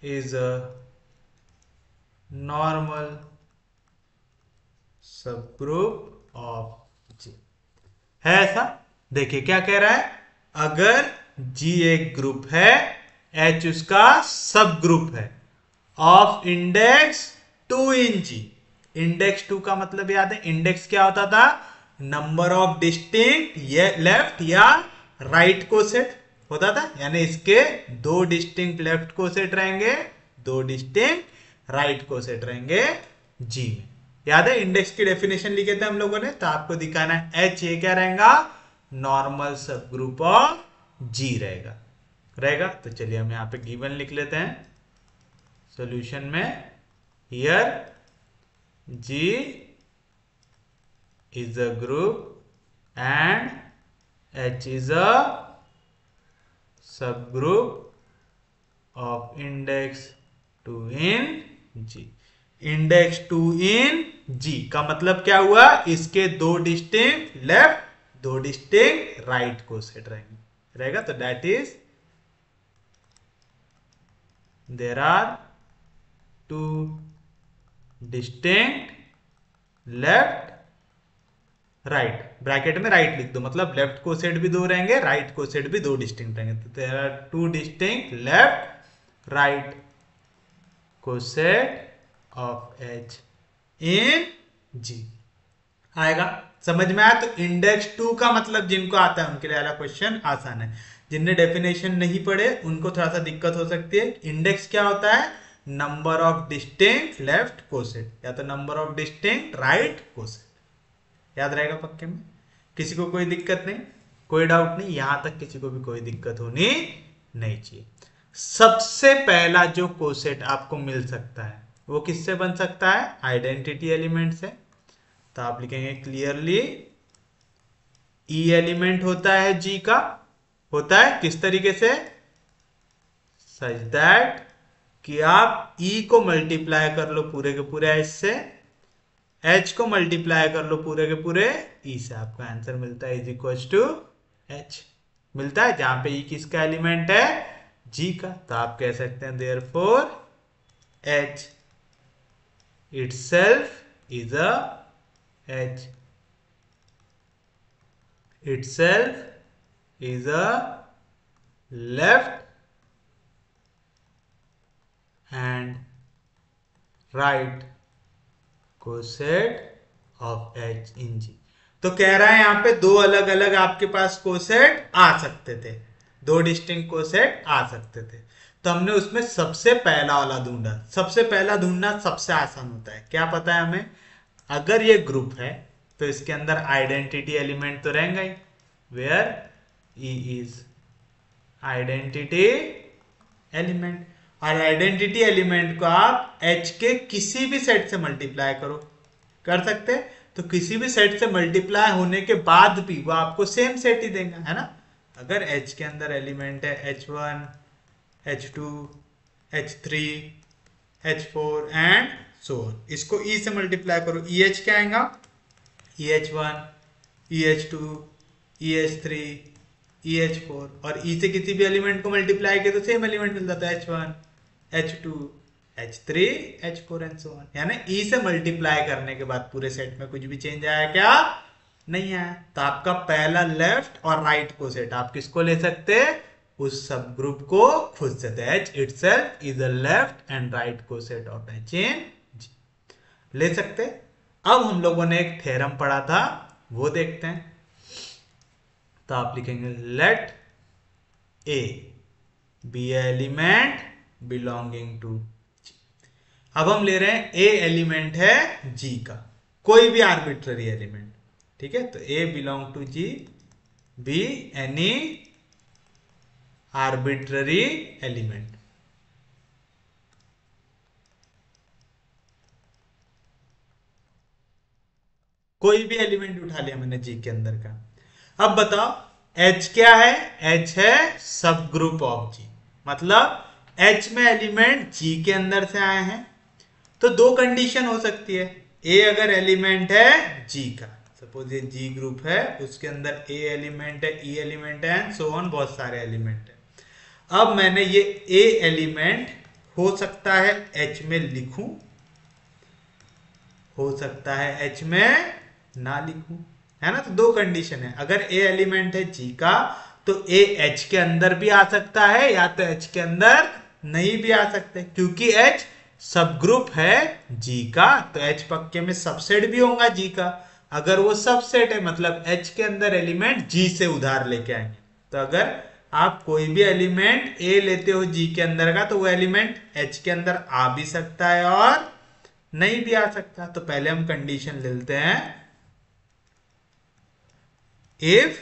is a normal subgroup of G। है ऐसा? देखिए क्या कह रहा है, अगर G एक group है, H उसका सब ग्रुप है, of index 2 in G। Index 2 का मतलब याद है, इंडेक्स क्या होता था? नंबर ऑफ डिस्टिंक्ट लेफ्ट या राइट कोसेट होता था, यानी इसके 2 डिस्टिंक्ट लेफ्ट कोसेट रहेंगे, 2 डिस्टिंक्ट राइट कोसेट रहेंगे G में। याद है इंडेक्स की डेफिनेशन लिखे थे हम लोगों ने, तो आपको दिखाना है H ये क्या रहेगा? नॉर्मल सब ग्रुप ऑफ G रहेगा। तो चलिए हम यहाँ पे गिवन लिख लेते हैं सॉल्यूशन में। Here G is a group and H is a subgroup of index 2 in G। Index 2 in G का मतलब क्या हुआ? इसके 2 distinct left, 2 distinct right coset रहेगा। तो that is there are 2 distinct left right, bracket में right लिख दो, मतलब लेफ्ट कोसेट भी 2 रहेंगे, राइट कोसेट भी 2 डिस्टिंक्ट रहेंगे। तो there are 2 distinct left right coset of H in G। आएगा? समझ में आया? तो इंडेक्स 2 का मतलब जिनको आता है उनके लिए वाला क्वेश्चन आसान है, जिनने डेफिनेशन नहीं पढ़े उनको थोड़ा सा दिक्कत हो सकती है। इंडेक्स क्या होता है? Number of distinct left coset, या तो number of distinct right coset. याद रहेगा पक्के में? किसी को कोई दिक्कत नहीं, कोई डाउट नहीं, यहां तक किसी को भी कोई दिक्कत होनी नहीं चाहिए। सबसे पहला जो कोसेट आपको मिल सकता है वो किससे बन सकता है? आइडेंटिटी एलिमेंट से। तो आप लिखेंगे क्लियरली E एलिमेंट होता है G का, होता है किस तरीके से? सच दैट कि आप E को मल्टीप्लाई कर लो पूरे के पूरे H से, H को मल्टीप्लाई कर लो पूरे के पूरे E से, आपका आंसर मिलता है इज इक्वल टू H मिलता है, जहां पे E किसका एलिमेंट है? G का। तो आप कह सकते हैं therefore H itself is a H itself is a left and right coset of H in G। तो कह रहा है यहां पे 2 अलग अलग आपके पास कोसेट आ सकते थे, 2 डिस्टिंक्ट कोसेट आ सकते थे। तो हमने उसमें सबसे पहला वाला ढूंढा। सबसे पहला ढूंढना सबसे आसान होता है। क्या पता है हमें? अगर ये ग्रुप है तो इसके अंदर आइडेंटिटी एलिमेंट तो रहेंगे ही, where E is identity element. और आइडेंटिटी एलिमेंट को आप H के किसी भी सेट से मल्टीप्लाई करो, कर सकते हैं। तो किसी भी सेट से मल्टीप्लाई होने के बाद भी वो आपको सेम सेट ही देगा, है ना। अगर H के अंदर एलिमेंट है H1, H2, H3, H4 and so on, इसको E से मल्टीप्लाई करो, EH क्या आएगा, EH1, EH2, EH3, EH4, और E से किसी भी एलिमेंट को मल्टीप्लाई किया तो सेम एलिमेंट मिल जाता है H1, H2, H3, H4 and so on. यानी E से मल्टीप्लाई करने के बाद पूरे सेट में कुछ भी चेंज आया क्या, नहीं आया। तो आपका पहला लेफ्ट और राइट को सेट आप किसको ले सकते हैं, उस सब ग्रुप को खुद से। H itself is a left and right coset of H in G ले सकते। अब हम लोगों ने एक थ्योरम पढ़ा था, वो देखते हैं। तो आप लिखेंगे late A be a element belonging to G। अब हम ले रहे हैं A एलिमेंट है G का, कोई भी आर्बिट्ररी एलिमेंट, ठीक है। तो A belong to G, be any arbitrary element. कोई भी एलिमेंट उठा लिया मैंने G के अंदर का। अब बताओ H क्या है, H है सब ग्रुप ऑफ G, मतलब H में एलिमेंट G के अंदर से आए हैं। तो दो कंडीशन हो सकती है, A अगर एलिमेंट है G का, सपोज ये G ग्रुप है, उसके अंदर A एलिमेंट है, E एलिमेंट है एंड सो ऑन, बहुत सारे एलिमेंट है। अब मैंने ये A एलिमेंट हो सकता है H में लिखूं, हो सकता है H में ना लिखूं, है ना। तो दो कंडीशन है, अगर A एलिमेंट है G का तो A H के अंदर भी आ सकता है या तो H के अंदर नहीं भी आ सकते, क्योंकि H सब ग्रुप है G का, तो H पक्के में सबसेट भी होगा G का। अगर वो सबसेट है मतलब H के अंदर एलिमेंट G से उधार लेके आएंगे। तो अगर आप कोई भी एलिमेंट A लेते हो G के अंदर का, तो वो एलिमेंट H के अंदर आ भी सकता है और नहीं भी आ सकता। तो पहले हम कंडीशन ले लेते हैं, इफ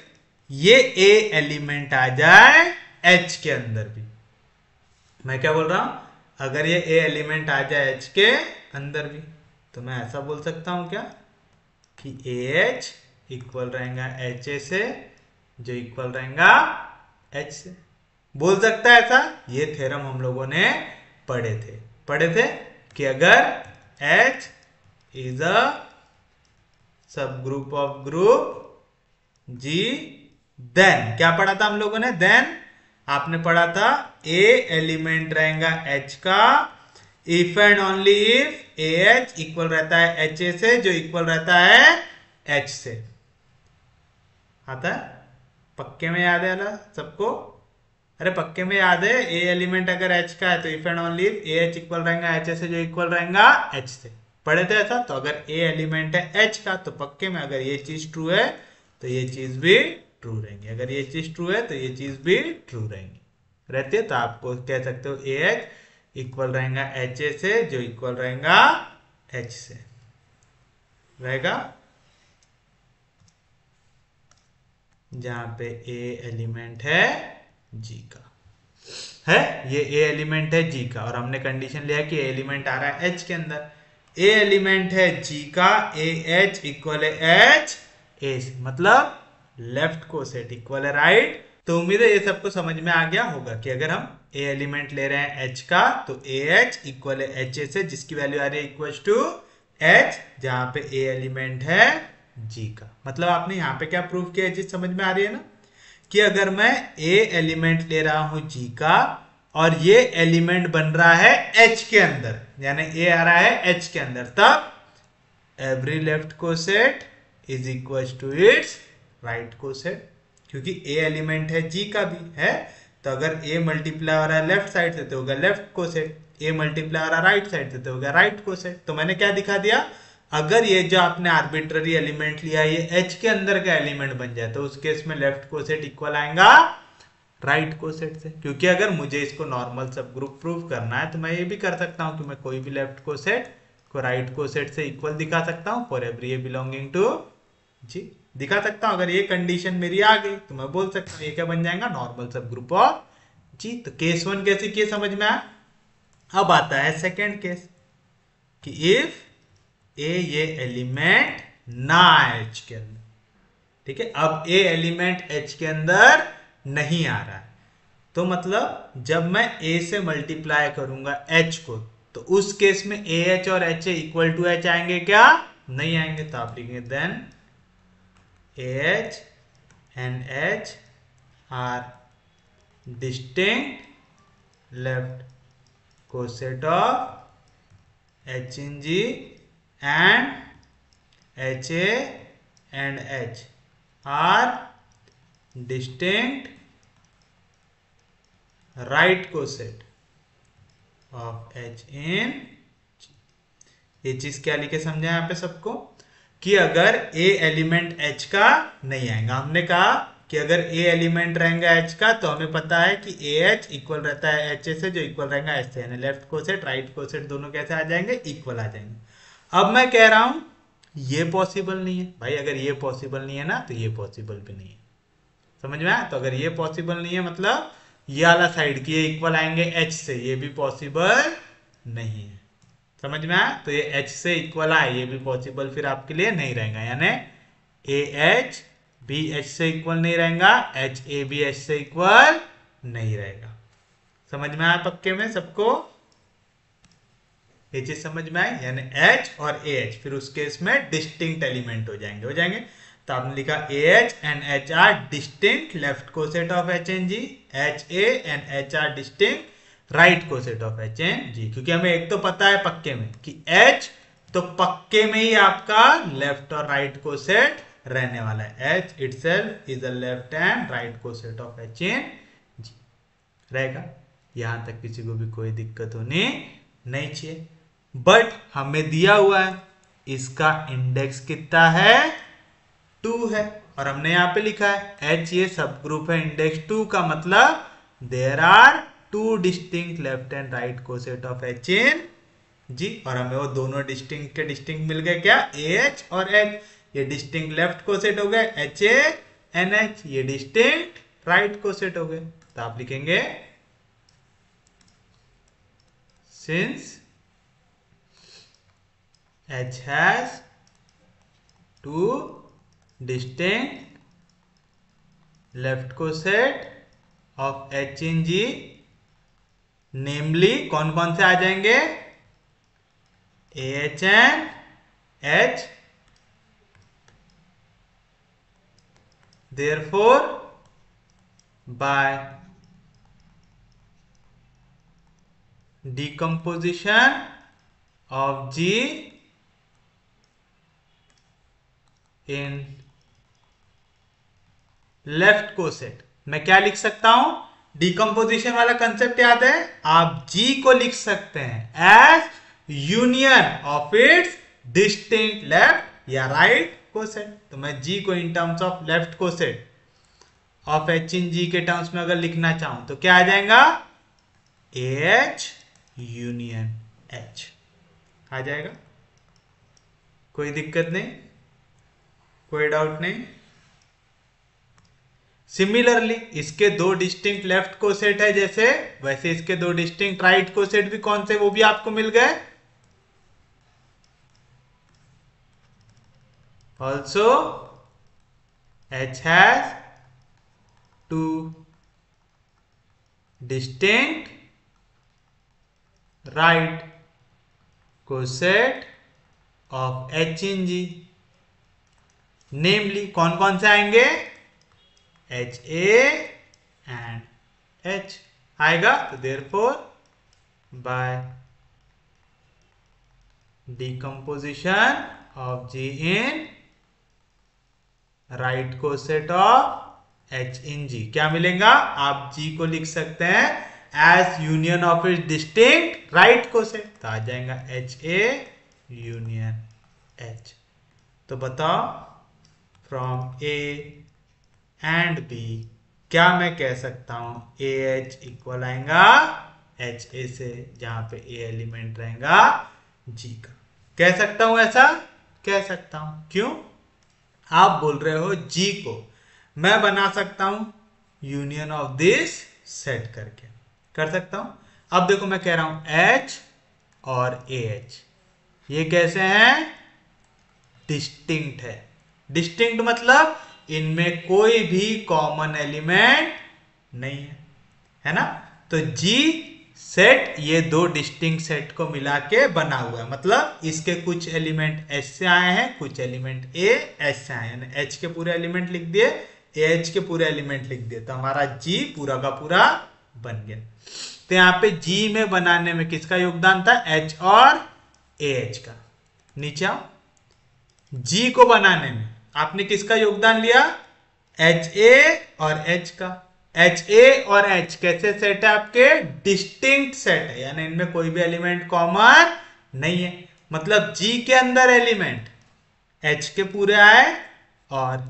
ये A एलिमेंट आ जाए H के अंदर भी। मैं क्या बोल रहा हूं, अगर ये A एलिमेंट आ जाए H के अंदर भी, तो मैं ऐसा बोल सकता हूं क्या कि AH इक्वल रहेगा HA से, जो इक्वल रहेगा H से। बोल सकता है ऐसा, ये थ्योरम हम लोगों ने पढ़े थे कि अगर H is a sub group of group G, then क्या पढ़ा था हम लोगों ने, देन आपने पढ़ा था A एलिमेंट रहेगा H का if and only if AH equal रहता है HA से, जो इक्वल रहता है H से। आता है, पक्के में याद है ना सबको, अरे पक्के में याद है। A एलिमेंट अगर H का है तो if and only if AH equal रहेगा HA से, जो इक्वल रहेगा H से, पढ़े थे ऐसा। तो अगर A एलिमेंट है H का तो पक्के में अगर ये चीज ट्रू है तो ये चीज भी ट्रू रहेंगी, अगर ये चीज ट्रू है तो ये चीज भी ट्रू रहेंगी रहती है। तो आपको कह सकते हो AH इक्वल रहेगा HA से, जो इक्वल रहेगा H से रहेगा, जहां पे A एलिमेंट है G का है, ये A एलिमेंट है G का, और हमने कंडीशन लिया कि A एलिमेंट आ रहा है H के अंदर। A एलिमेंट है G का, AH इक्वल है H A से, मतलब लेफ्ट को सेट इक्वल है राइट। तो उम्मीद है ये सबको समझ में आ गया होगा कि अगर हम A एलिमेंट ले रहे हैं H का तो AH इक्वल है HA से, जिसकी वैल्यू आ रही है इक्वल टू H, जहां पे A एलिमेंट है G का। मतलब आपने यहाँ पे क्या प्रूव किया, चीज समझ में आ रही है ना, कि अगर मैं A एलिमेंट ले रहा हूं G का और ये एलिमेंट बन रहा है H के अंदर, यानी A आ रहा है H के अंदर, तब every left coset is equal to its right coset, क्योंकि A एलिमेंट है G का भी है। तो अगर A मल्टीप्लाई हो रहा है लेफ्ट साइड से तो होगा लेफ्ट को सेट, A मल्टीप्लाई हो रहा है राइट साइड से तो होगा राइट को सेट। तो मैंने क्या दिखा दिया, अगर ये जो आपने आर्बिट्ररी एलिमेंट लिया ये H के अंदर का एलिमेंट बन जाए तो उस केस में लेफ्ट को सेट इक्वल आएगा राइट को सेट से। क्योंकि अगर मुझे इसको नॉर्मल सब ग्रुप प्रूव करना है तो मैं ये भी कर सकता हूं कि मैं कोई भी लेफ्ट को सेट को राइट को सेट से इक्वल दिखा सकता हूं for every A belonging to G। दिखा सकता हूं। अगर ये कंडीशन मेरी आ गई तो मैं बोल सकता हूं ये क्या बन जाएगा, नॉर्मल सब ग्रुप ऑफ जी। तो केस 1 कैसे किए समझ में आया। अब आता है सेकेंड केस कि इफ ए ये एलिमेंट ना एच के अंदर, ठीक है। अब ए एलिमेंट एच के अंदर नहीं आ रहा है, तो मतलब जब मैं ए से मल्टीप्लाई करूंगा एच को, तो उस केस में ए एच और एच इक्वल टू एच आएंगे क्या, नहीं आएंगे। तो आप लिखेंगे then A H and H are distinct left coset of H in G and H A and H are distinct right coset of H in. ये चीज क्या लिखे समझा यहां पे सबको, कि अगर ए एलिमेंट एच का नहीं आएगा, हमने कहा कि अगर ए एलिमेंट रहेगा एच का तो हमें पता है कि ए एच इक्वल रहता है एच ए से, जो इक्वल रहेगा एच से, यानी लेफ्ट कोसेट राइट कोसेट दोनों कैसे आ जाएंगे, इक्वल आ जाएंगे। अब मैं कह रहा हूं ये पॉसिबल नहीं है भाई, अगर ये पॉसिबल नहीं है ना तो ये पॉसिबल भी नहीं है, समझ में आया। तो अगर ये पॉसिबल नहीं है मतलब ये वाला साइड की ये इक्वल आएंगे एच से, ये भी पॉसिबल नहीं है, समझ में आया। तो ये एच से इक्वल आए ये भी पॉसिबल फिर आपके लिए नहीं रहेगा, यानी ए एच भी एच से इक्वल नहीं रहेगा, एच ए भी एच से इक्वल नहीं रहेगा। समझ में आया पक्के में सबको, ये चीज समझ में आई। यानी एच और ए एच फिर उस केस में डिस्टिंक्ट एलिमेंट हो जाएंगे। तो आपने लिखा A H and H are distinct left coset of H N G, H A and H are distinct right coset of H N G. क्योंकि हमें एक तो पता है पक्के में कि एच तो पक्के में ही आपका लेफ्ट और राइट कोसेट रहने वाला है, H itself is a left and right coset of H N G रहेगा। यहां तक किसी को भी कोई दिक्कत होनी नहीं चाहिए। बट हमें दिया हुआ है इसका इंडेक्स कितना है, 2 है, और हमने यहां पे लिखा है एच ये सब ग्रुप है इंडेक्स 2 का, मतलब there are 2 distinct left and right coset of H in G. और हमें वो दोनों डिस्टिंक्ट के डिस्टिंक्ट मिल गए क्या, ए एच और एच। ये डिस्टिंक्ट लेफ्ट कोसेट हो गए एच ए एन एच, ये डिस्टिंक्ट राइट कोसेट हो गए। तो आप लिखेंगे since H has 2 distinct left coset of H in G, namely कौन कौन से आ जाएंगे, AH and H, therefore by decomposition of G in left coset मैं क्या लिख सकता हूं, डिकम्पोजिशन वाला कंसेप्ट याद है, आप जी को लिख सकते हैं as union of its distinct left या राइट कोसेट। तो मैं जी को in terms of left coset of H in G के टर्म्स में अगर लिखना चाहूं तो क्या आ जाएगा, ए एच यूनियन एच आ जाएगा। कोई दिक्कत नहीं, कोई डाउट नहीं। सिमिलरली इसके 2 डिस्टिंक्ट लेफ्ट कोसेट है जैसे, वैसे इसके 2 डिस्टिंक्ट राइट कोसेट भी कौन से, वो भी आपको मिल गए। Also H has 2 distinct right coset of H in G, namely कौन कौन से आएंगे, एच ए एंड एच आएगा। तो therefore by decomposition of G in right coset of H in G क्या मिलेगा, आप जी को लिख सकते हैं as union of its distinct right coset, तो आ जाएगा एच ए यूनियन एच। तो बताओ फ्रॉम ए एंड बी क्या मैं कह सकता हूं, ए एच इक्वल आएगा एच ए से, जहां पे ए एलिमेंट रहेगा जी का। कह सकता हूं ऐसा, कह सकता हूं, क्यों, आप बोल रहे हो जी को मैं बना सकता हूं यूनियन ऑफ दिस सेट करके, कर सकता हूं। अब देखो मैं कह रहा हूं H और AH ये कैसे हैं, डिस्टिंक्ट है। डिस्टिंक्ट मतलब इनमें कोई भी कॉमन एलिमेंट नहीं है ना। तो जी सेट ये दो डिस्टिंक्ट सेट को मिला के बना हुआ है, मतलब इसके कुछ एलिमेंट एच से आए हैं, कुछ एलिमेंट ए एच से आए हैं। एच के पूरे एलिमेंट लिख दिए, ए एच के पूरे एलिमेंट लिख दिए, तो हमारा जी पूरा का पूरा बन गया। तो यहाँ पे जी में बनाने में किसका योगदान था, एच और ए एच का। नीचे आओ, जी को बनाने में आपने किसका योगदान लिया, एच ए और एच का। एच ए और एच कैसे सेट है आपके, डिस्टिंक्ट सेट है, यानी इनमें कोई भी एलिमेंट कॉमन नहीं है। मतलब जी के अंदर एलिमेंट एच के पूरे आए और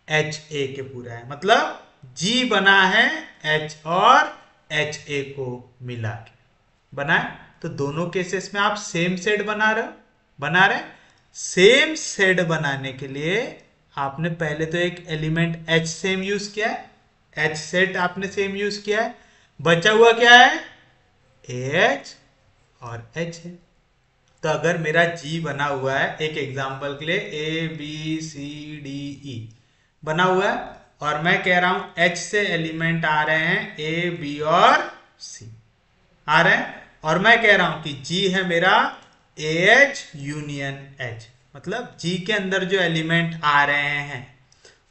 एच ए के पूरे आए, मतलब जी बना है एच और एच ए को मिला के बनाए। तो दोनों केसेस में आप सेम सेट बना रहे। सेम सेट बनाने के लिए आपने पहले तो एक एलिमेंट एच सेम यूज किया है, एच सेट आपने सेम यूज किया है, बचा हुआ क्या है, ए एच और एच है। तो अगर मेरा जी बना हुआ है, एक एग्जांपल के लिए A B C D E बना हुआ है, और मैं कह रहा हूं एच से एलिमेंट आ रहे हैं ए बी और सी आ रहे हैं, और मैं कह रहा हूं कि जी है मेरा ए एच यूनियन एच, मतलब जी के अंदर जो एलिमेंट आ रहे हैं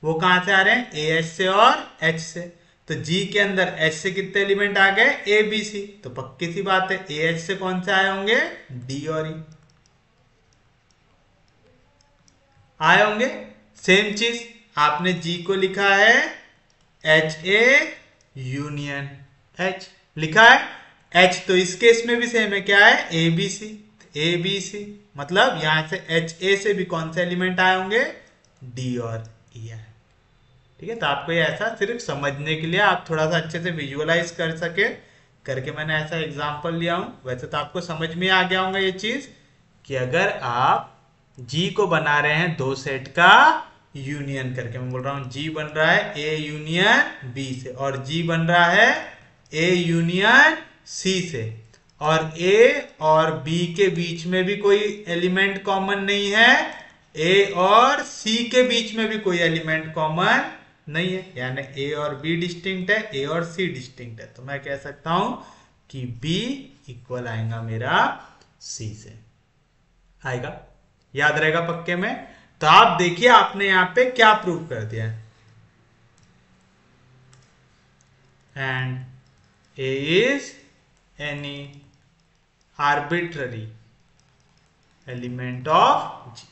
वो कहां से आ रहे हैं, ए एच से और एच से। तो जी के अंदर एच से कितने एलिमेंट आ गए, ए बी सी, तो पक्की सी बात है ए एच से कौन से आए होंगे, डी और ई आए होंगे। सेम चीज आपने जी को लिखा है एच ए यूनियन एच लिखा है, एच तो इस केस में भी सेम है, क्या है, A B C. A B C मतलब यहां से एच ए से भी कौन से एलिमेंट आए होंगे, डी और ई आए। ठीक है, तो आपको ये ऐसा सिर्फ समझने के लिए, आप थोड़ा सा अच्छे से विजुअलाइज कर सके करके मैंने ऐसा एग्जांपल लिया हूं। वैसे तो आपको समझ में आ गया होगा ये चीज कि अगर आप जी को बना रहे हैं दो सेट का यूनियन करके, मैं बोल रहा हूं जी बन रहा है ए यूनियन बी से, और जी बन रहा है ए यूनियन सी से, और ए और बी के बीच में भी कोई एलिमेंट कॉमन नहीं है, ए और सी के बीच में भी कोई एलिमेंट कॉमन नहीं है, यानी ए और बी डिस्टिंक्ट है, ए और सी डिस्टिंक्ट है। तो मैं कह सकता हूं कि बी इक्वल आएगा मेरा सी से, आएगा, याद रहेगा पक्के में। तो आप देखिए आपने यहां पे क्या प्रूव कर दिया है, and A is any arbitrary element of G.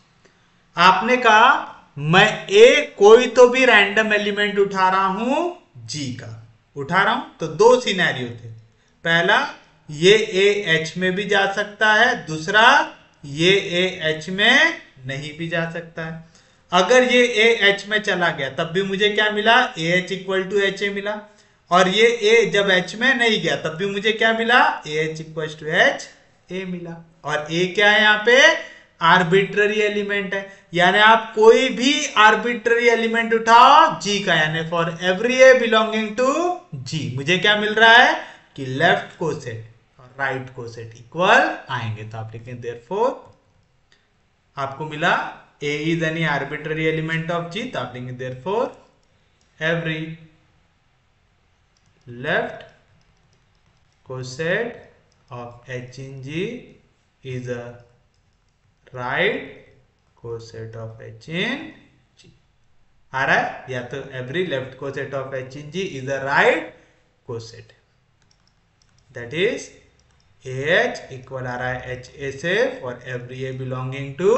आपने कहा मैं ए कोई तो भी रैंडम एलिमेंट उठा रहा हूं जी का, उठा रहा हूं, तो दो सिनेरियो थे। पहला ये ए एच में भी जा सकता है, दूसरा ये ए एच में नहीं भी जा सकता है। अगर ये ए एच में चला गया तब भी मुझे क्या मिला, A H equal to H A मिला, और ये ए जब एच में नहीं गया तब भी मुझे क्या मिला, A H equal to H A मिला। और ए क्या है यहाँ पे, आर्बिट्ररी एलिमेंट है, यानी आप कोई भी आर्बिट्ररी एलिमेंट उठाओ जी का, यानी for every A belonging to G मुझे क्या मिल रहा है कि लेफ्ट कोसेट और राइट कोसेट इक्वल आएंगे। तो आप लिखें देयरफॉर आपको मिला A is any arbitrary element of G, तो आप लिखेंगे therefore every left coset of H in G is a right coset of H in G। आ रहा है, या तो every left coset of H in G is a right coset, that is AH equal आ रहा है HA से for every A belonging to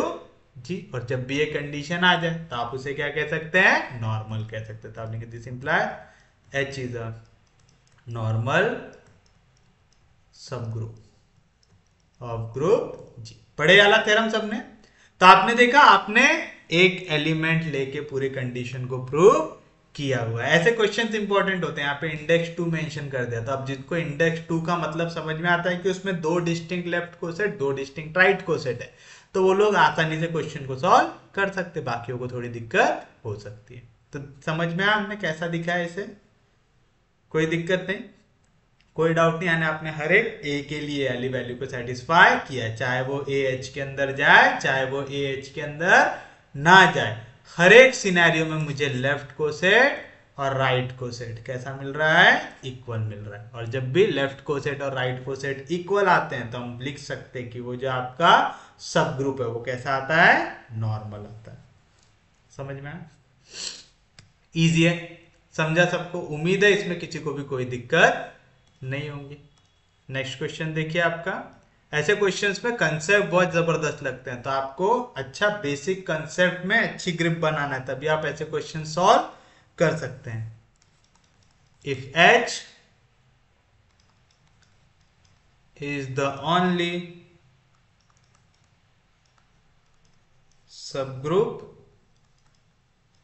G। और जब भी ये कंडीशन आ जाए तो आप उसे क्या कह सकते हैं, नॉर्मल कह सकते हैं। तो आप लिखें this imply H is a normal subgroup of group G. पढ़े वाला थ्योरम सबने। तो आपने देखा, आपने एक एलिमेंट लेके पूरी कंडीशन को प्रूव किया हुआ है। ऐसे क्वेश्चंस इंपॉर्टेंट होते हैं। यहाँ पे इंडेक्स 2 मेंशन कर दिया, तो अब जिनको इंडेक्स 2 का मतलब समझ में आता है कि उसमें 2 distinct left coset 2 distinct right coset है, तो वो लोग आसानी से क्वेश्चन को सॉल्व कर सकते, बाकियों को थोड़ी दिक्कत हो सकती है। तो समझ में आया हमने कैसा दिखा है इसे, कोई दिक्कत नहीं, कोई डाउट नहीं। यानी आपने हर एक ए के लिए वाली वैल्यू को सेटिस्फाई किया, चाहे वो ए एच के अंदर जाए चाहे वो ए एच के अंदर ना जाए, हर एक सिनेरियो में मुझे लेफ्ट कोसेट और राइट कोसेट कैसा मिल रहा है, इक्वल मिल रहा है। और जब भी लेफ्ट कोसेट और राइट कोसेट इक्वल आते हैं तो हम लिख सकते हैं कि वो जो आपका सब ग्रुप है वो कैसा आता है, नॉर्मल आता है। समझ में आया, इजी है, समझा सबको, उम्मीद है इसमें किसी को भी कोई दिक्कत नहीं होंगी। नेक्स्ट क्वेश्चन देखिए आपका। ऐसे क्वेश्चंस में कंसेप्ट बहुत जबरदस्त लगते हैं, तो आपको अच्छा बेसिक कंसेप्ट में अच्छी ग्रिप बनाना है, तभी आप ऐसे क्वेश्चन सॉल्व कर सकते हैं। If H is the only subgroup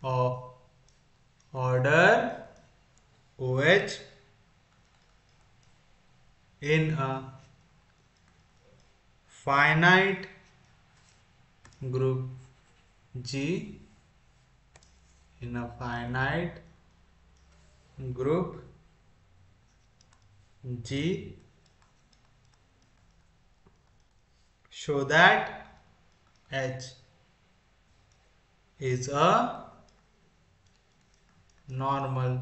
of order OH in a finite group G, in a finite group G, show that H is a normal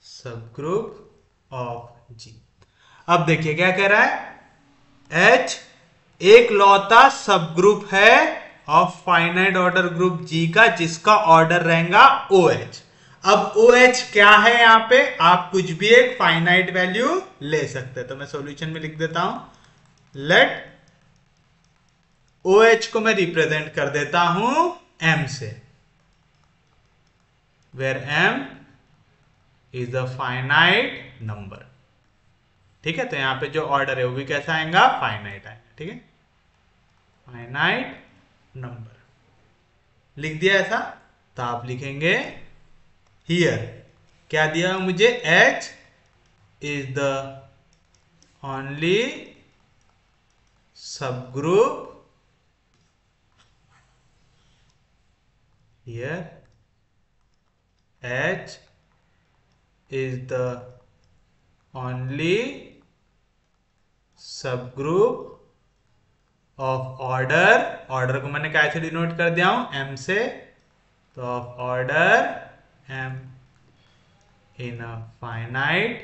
subgroup of G। अब देखिए क्या कह रहा है, H एक लौता सब ग्रुप है of finite order group G का, जिसका ऑर्डर रहेगा OH। अब OH क्या है, यहां पे आप कुछ भी एक फाइनाइट वैल्यू ले सकते हैं, तो मैं सॉल्यूशन में लिख देता हूं, लेट OH को मैं रिप्रेजेंट कर देता हूं M से, where M is a finite number. ठीक है, तो यहां पे जो ऑर्डर है वो भी कैसा आएगा, फाइनाइट आएगा। ठीक है, फाइनाइट नंबर लिख दिया ऐसा, तो आप लिखेंगे हियर क्या दिया मुझे, H is the only subgroup, here H is the only subgroup of order को मैंने कैसे डिनोट कर दिया हूं, M से, तो of order M in a finite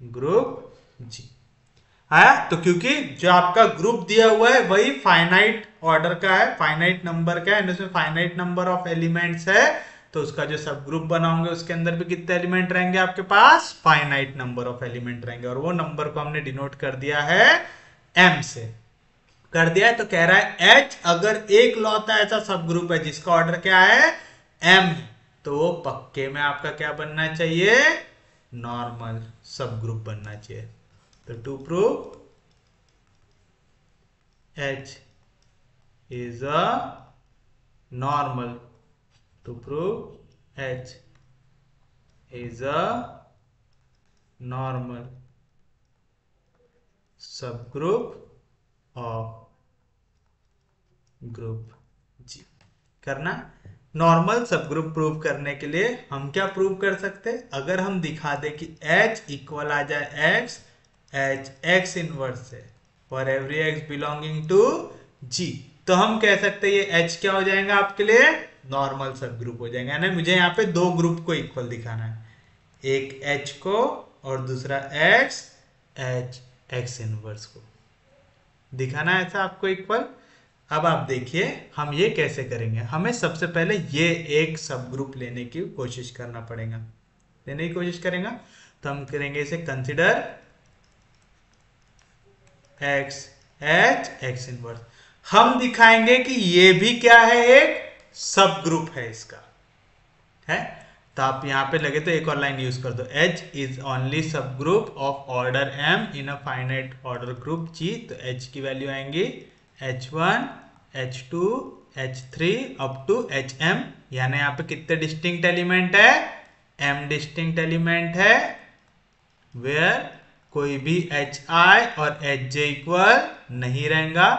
group G आया। तो क्योंकि जो आपका ग्रुप दिया हुआ है वही फाइनाइट ऑर्डर का है, फाइनाइट नंबर का है, इसमें फाइनाइट नंबर ऑफ एलिमेंट्स है, तो उसका जो सब ग्रुप बनाओगे उसके अंदर भी कितने एलिमेंट रहेंगे आपके पास, फाइनाइट नंबर ऑफ एलिमेंट रहेंगे, और वो नंबर को हमने डिनोट कर दिया है M से, कर दिया है। तो कह रहा है H अगर एक लौता ऐसा सब ग्रुप है जिसका ऑर्डर क्या है, M, तो वो पक्के में आपका क्या बनना चाहिए, नॉर्मल सब ग्रुप बनना चाहिए। तो to prove H is a normal, to prove H is a normal subgroup of group G। करना नॉर्मल सबग्रुप प्रूव करने के लिए हम क्या प्रूव कर सकते हैं, अगर हम दिखा दे कि H इक्वल आ जाए H X इनवर्स से for every X belonging to G, तो हम कह सकते हैं ये H क्या हो जाएगा आपके लिए, नॉर्मल सब ग्रुप हो जाएगा। यानी मुझे यहाँ पे दो ग्रुप को इक्वल दिखाना है, एक H को और दूसरा X इनवर्स को दिखाना है, ऐसा आपको इक्वल। अब आप देखिए हम ये कैसे करेंगे, हमें सबसे पहले ये एक सब ग्रुप लेने की कोशिश करना पड़ेगा, लेने की कोशिश करेंगे, तो हम करेंगे इसे कंसिडर X इनवर्स। हम दिखाएंगे कि ये भी क्या है, एक सब ग्रुप है इसका, है। तो आप यहाँ पे लगे तो एक और लाइन यूज कर दो, H इज ओनली सब group of order M in a finite order group G। तो H की वैल्यू आएंगी H1, H2, H3 up to HM। यानी यहाँ पे कितने डिस्टिंक्ट एलिमेंट है? M डिस्टिंक्ट एलिमेंट है, वेयर कोई भी HI और HJ इक्वल नहीं रहेगा।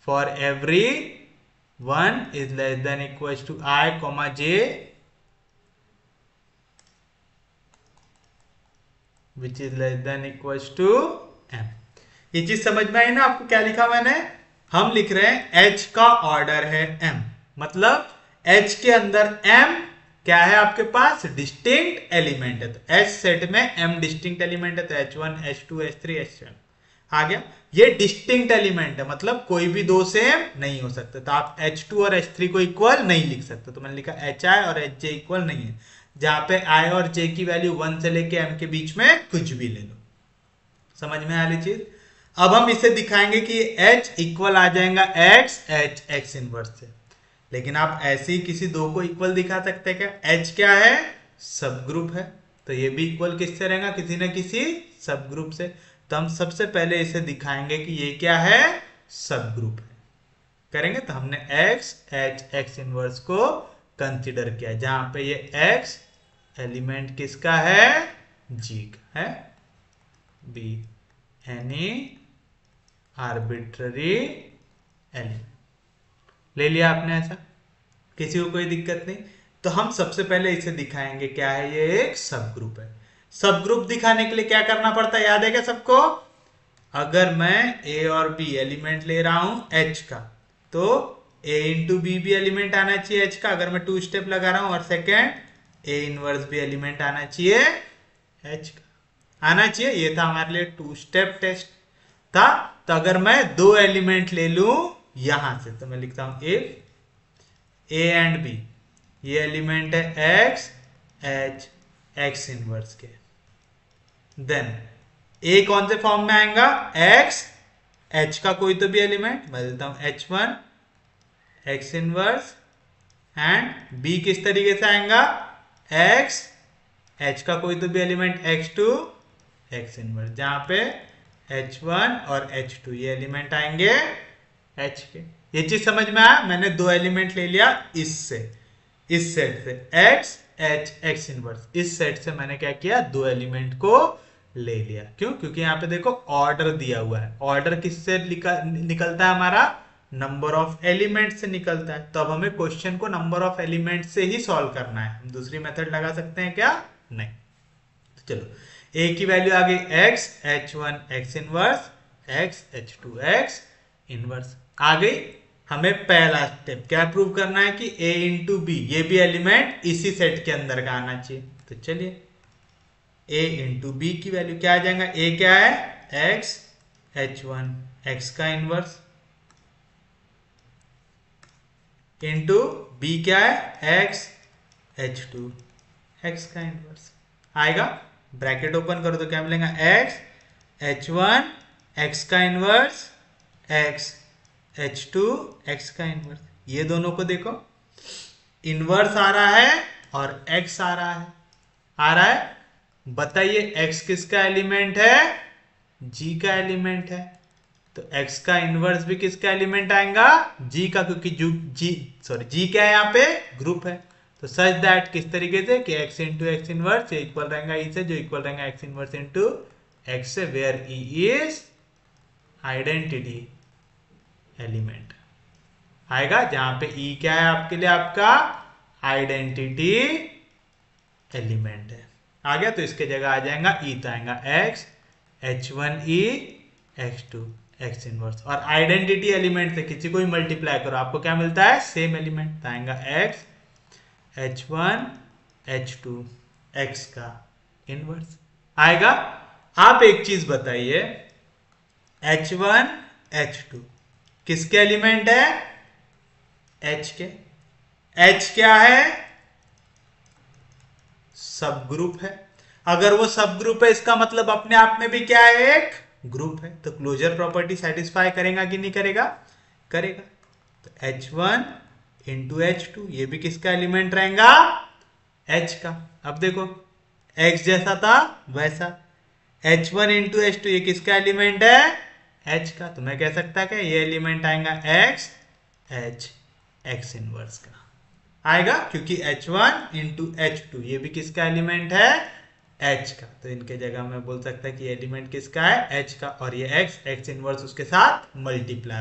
For every one is less than equal to I, J which is less than equal to M। ये चीज समझ में आई ना आपको? क्या लिखा मैंने? हम लिख रहे हैं H का ऑर्डर है M, मतलब H के अंदर M क्या है आपके पास? डिस्टिंक्ट एलिमेंट है। तो H सेट में M डिस्टिंक्ट एलिमेंट है, तो H1, H2, H3, H7 आ गया। ये डिस्टिंक्ट एलिमेंट है, मतलब कोई भी दो सेम नहीं हो सकते। तो आप H2 और H3 को इक्वल नहीं लिख सकते, तो मैंने लिखा HI और HJ इक्वल नहीं है, जहां पे I और J की वैल्यू 1 से लेके M के बीच में कुछ भी ले लो। समझ में आ रही चीज? अब हम इसे दिखाएंगे कि H इक्वल आ जाएगा H X इनवर्स से। लेकिन आप ऐसे ही किसी दो को इक्वल दिखा सकते हैं क्या? H क्या है? सब ग्रुप है, तो ये भी इक्वल किससे रहेगा? किसी न किसी सब ग्रुप से। तो हम सबसे पहले इसे दिखाएंगे कि ये क्या है? सब ग्रुप है। करेंगे तो हमने X H X इनवर्स को कंसीडर किया, जहां पे ये X एलिमेंट किसका है? G का है। B एनी आर्बिट्ररी एलिमेंट ले लिया आपने, ऐसा किसी को कोई दिक्कत नहीं। तो हम सबसे पहले इसे दिखाएंगे क्या है? ये एक सब ग्रुप है। सब ग्रुप दिखाने के लिए क्या करना पड़ता है, याद है क्या सबको? अगर मैं A और B एलिमेंट ले रहा हूं H का, तो A इंटू बी भी एलिमेंट आना चाहिए H का, अगर मैं 2 स्टेप लगा रहा हूं, और सेकेंड A इनवर्स भी एलिमेंट आना चाहिए H का, आना चाहिए। ये था हमारे लिए 2 स्टेप टेस्ट था। तो अगर मैं 2 एलिमेंट ले लूं यहां से, तो मैं लिखता हूं इफ A एंड B, ये एलिमेंट है X H X इनवर्स के, देन A कौन से फॉर्म में आएगा? X H का कोई तो भी एलिमेंट, मैं देता हूं H1 X inverse, and B किस तरीके से आएगा? X H का कोई तो भी एलिमेंट X2 X इनवर्स, जहां पे H1 और H2 ये एलिमेंट आएंगे H के। ये चीज समझ में आया? मैंने 2 एलिमेंट ले लिया इससे, इस सेट से X H X इनवर्स, इस सेट से मैंने क्या किया? 2 एलिमेंट को ले लिया। क्यों? क्योंकि यहाँ पे देखो ऑर्डर दिया हुआ है। ऑर्डर किससे निकलता है हमारा? नंबर ऑफ एलिमेंट से निकलता है। तो अब हमें क्वेश्चन को नंबर ऑफ एलिमेंट से ही सॉल्व करना है। हम दूसरी मेथड लगा सकते हैं क्या? नहीं। तो चलो, A की वैल्यू आ गई X H1 X inverse, X H2 X inverse आ गई। हमें पहला स्टेप क्या प्रूव करना है कि A इंटू बी, ये भी एलिमेंट इसी सेट के अंदर का आना चाहिए। तो चलिए, A इंटू बी की वैल्यू क्या आ जाएगा? A क्या है? X H1 X का इनवर्स, इंटू B क्या है? X H2 X का इनवर्स आएगा। ब्रैकेट ओपन करो तो क्या मिलेगा? X H1 X का इनवर्स, X H2 X का इनवर्स। ये दोनों को देखो, इनवर्स आ रहा है और X आ रहा है, आ रहा है। बताइए X किसका एलिमेंट है? G का एलिमेंट है। तो X का इनवर्स भी किसका एलिमेंट आएगा? G का, क्योंकि G क्या है यहाँ पे? ग्रुप है। तो सच दैट किस तरीके से कि X into X inverse equal रहेगा E से, जो इक्वल रहेगा X इनवर्स इंटू X से, where E is identity element आएगा, जहां पे E क्या है आपके लिए? आपका आइडेंटिटी एलिमेंट है। आ गया? तो इसके जगह आ जाएगा E, तो आएगा X H1E X2 X inverse, और आइडेंटिटी एलिमेंट से किसी को भी मल्टीप्लाई करो, आपको क्या मिलता है? Same element. तो आएगा X H1 H2 X का इनवर्स आएगा। आप एक चीज बताइए, H1 H2 किसके एलिमेंट है? H के। H क्या है? सब ग्रुप है। अगर वो सब ग्रुप है, इसका मतलब अपने आप में भी क्या है? एक ग्रुप है। तो क्लोजर प्रॉपर्टी सेटिस्फाई करेगा कि नहीं करेगा? करेगा। तो H1 इंटू H2, ये भी किसका एलिमेंट रहेगा? H का। अब देखो X जैसा था वैसा, H1 इंटू H2 ये किसका एलिमेंट है? H का। तो मैं कह सकता क्या ये एलिमेंट आएगा X H X इनवर्स का आएगा, क्योंकि H1 इंटू H2 ये भी किसका एलिमेंट है? H का। तो इनके जगह मैं बोल सकता कि एलिमेंट किसका है? H का, और ये X X इनवर्स उसके साथ मल्टीप्लाई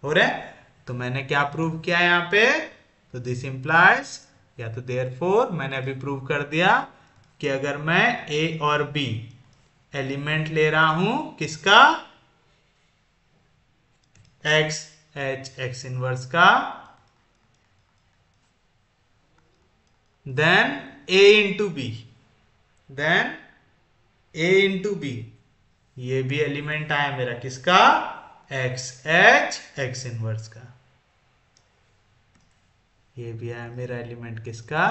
हो रहे हैं। तो मैंने क्या प्रूव किया यहाँ पे? तो दिस इंप्लाइज या तो देयरफॉर मैंने अभी प्रूव कर दिया कि अगर मैं A और B एलिमेंट ले रहा हूं किसका? X H X इनवर्स का, then A into B, then A into B ये भी एलिमेंट आया मेरा किसका? X H X इनवर्स का। ये भी आया मेरा एलिमेंट किसका?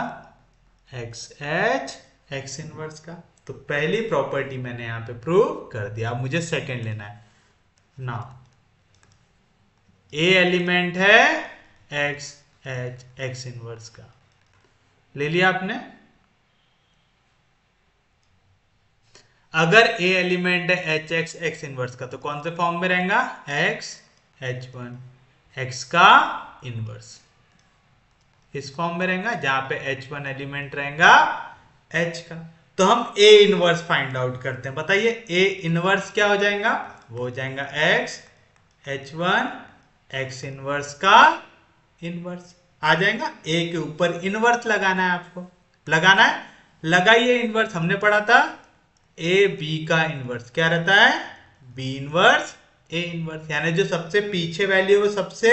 X H X इनवर्स का। तो पहली प्रॉपर्टी मैंने यहां पे प्रूव कर दिया। अब मुझे सेकंड लेना है ना। A एलिमेंट है X H X इनवर्स का, ले लिया आपने। अगर A एलिमेंट है H X X इनवर्स का तो कौन से फॉर्म में रहेगा? X H1 X का इनवर्स, इस फॉर्म में रहेगा जहां पे H1 एलिमेंट रहेगा H का। तो हम A इनवर्स फाइंड आउट करते हैं। बताइए A इनवर्स क्या हो जाएगा? वो हो जाएगा X H1 X इनवर्स का इनवर्स आ जाएगा। A के ऊपर इनवर्स लगाना है, आपको लगाना है, लगाइए इनवर्स। हमने पढ़ा था A B का इनवर्स क्या रहता है? B इनवर्स A इनवर्स, यानी जो सबसे पीछे वैल्यू है वो सबसे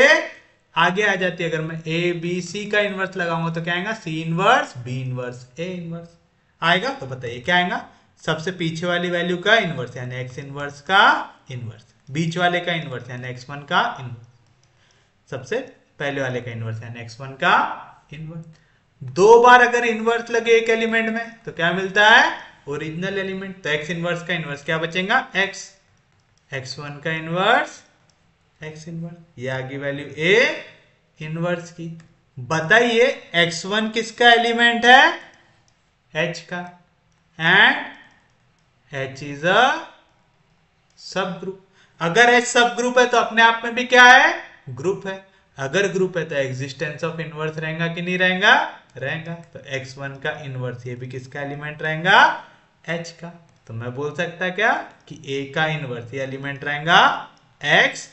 आगे आ जाती है। अगर मैं A B C का इनवर्स लगाऊंगा तो क्या आएगा? C inverse B inverse A inverse आएगा। तो बताइए क्या आएगा? सबसे पीछे वाली वैल्यू का इनवर्स यानी X इनवर्स का इनवर्स, बीच वाले का इनवर्स यानी X1 का इनवर्स, सबसे पहले वाले का इनवर्स यानी X1 का इनवर्स। दो बार अगर इनवर्स लगे एक एलिमेंट में तो क्या मिलता है? Original element. तो X इनवर्स का इनवर्स क्या बचेगा? X X1 का इनवर्स X इनवर्स, ये आगे वैल्यू A इनवर्स की। बताइए X1 किसका एलिमेंट है? H का, and H is a sub group. अगर H सब ग्रुप है तो अपने आप में भी क्या है? ग्रुप है। अगर ग्रुप है तो एग्जिस्टेंस ऑफ इनवर्स रहेगा कि नहीं रहेगा? रहेगा। तो X1 का इनवर्स ये भी किसका एलिमेंट रहेगा? H का। तो मैं बोल सकता क्या कि A का इनवर्स ये एलिमेंट रहेगा X,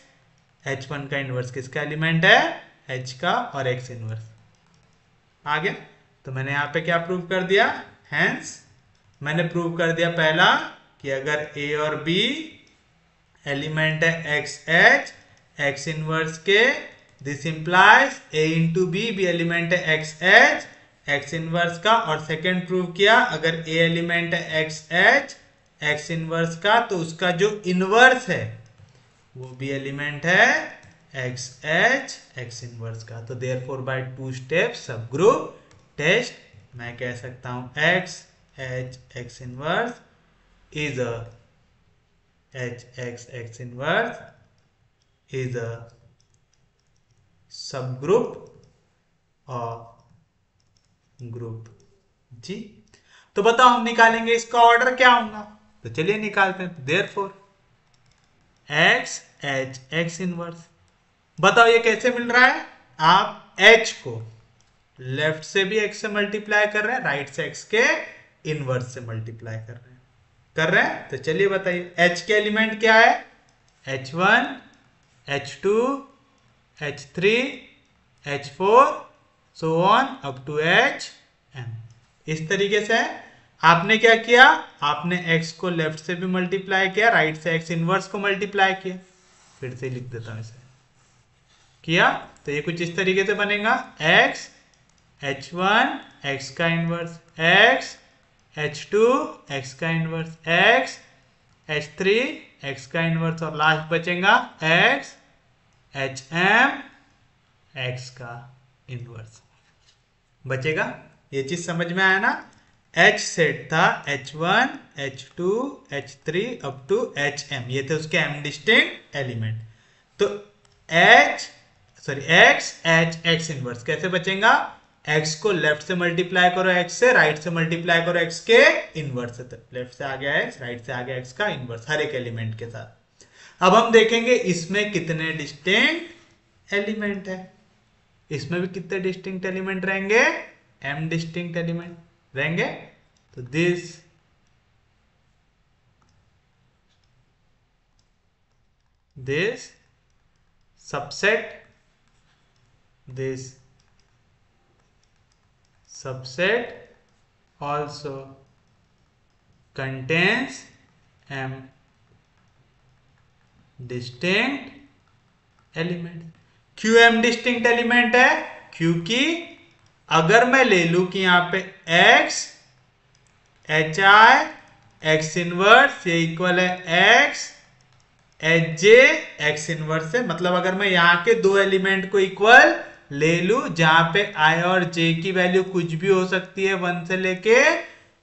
H1 का इनवर्स किसका एलिमेंट है? H का, और X इनवर्स आ गया। तो मैंने यहाँ पे क्या प्रूव कर दिया? हेंस मैंने प्रूव कर दिया पहला कि अगर A और B एलिमेंट है X H X इनवर्स के, this implies A into B भी एलिमेंट है X H X इनवर्स का। और सेकेंड प्रूव किया अगर A एलिमेंट है X H X इनवर्स का तो उसका जो इनवर्स है वो भी एलिमेंट है X H X इनवर्स का। तो देयरफॉर बाय टू स्टेप सब ग्रुप टेस्ट मैं कह सकता हूं X H X inverse is a H X X inverse is a sub group और ग्रुप जी। तो बताओ हम निकालेंगे इसका ऑर्डर क्या होगा? तो चलिए निकालते हैं। Therefore X H X inverse, बताओ ये कैसे मिल रहा है? आप H को लेफ्ट से भी X से मल्टीप्लाई कर रहे हैं, राइट से X के इनवर्स से मल्टीप्लाई कर रहे हैं। तो चलिए बताइए H के एलिमेंट क्या है? H1 H2 H3 H4 so on up to HM। इस तरीके से आपने क्या किया? आपने X को लेफ्ट से भी मल्टीप्लाई किया, राइट से X इनवर्स को मल्टीप्लाई किया। फिर से लिख देता हूं इसे, किया तो ये कुछ इस तरीके से बनेगा X H1 X का इनवर्स, X H2 X का इनवर्स, X H3 X का इनवर्स, और लास्ट बचेगा X HM X का इनवर्स बचेगा। ये चीज समझ में आया ना? H सेट था H1 H2 H3 up to HM, ये थे उसके M डिस्टिंक्ट एलिमेंट। तो X H X इनवर्स कैसे बचेगा? x को लेफ्ट से मल्टीप्लाई करो x से, राइट से मल्टीप्लाई करो x के इनवर्स से, तो लेफ्ट से आ गया x, राइट से आ गया x का इनवर्स हर एक एलिमेंट के साथ। अब हम देखेंगे इसमें कितने डिस्टिंक्ट एलिमेंट है। इसमें भी कितने डिस्टिंक्ट एलिमेंट रहेंगे, m डिस्टिंक्ट एलिमेंट रहेंगे। तो this subset also contains m distinct element. क्यों m डिस्टिंक्ट एलिमेंट है, क्योंकि अगर मैं ले लू कि यहां पे x hi x इनवर्स ये इक्वल है x H J X inverse से, मतलब अगर मैं यहाँ के दो एलिमेंट को इक्वल ले लू जहां पे i और j की वैल्यू कुछ भी हो सकती है 1 से लेके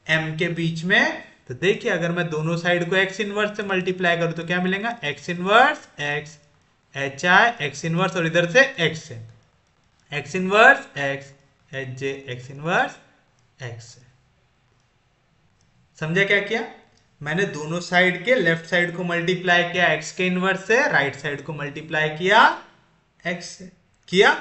m के बीच में, तो देखिए अगर मैं दोनों साइड को x इनवर्स से मल्टीप्लाई करूं तो क्या मिलेगा, x inverse x H I X inverse और इधर से x से x inverse x H J X inverse x से। समझा क्या किया मैंने, दोनों साइड के लेफ्ट साइड को मल्टीप्लाई किया x के इनवर्स से, राइट साइड को मल्टीप्लाई किया x से किया,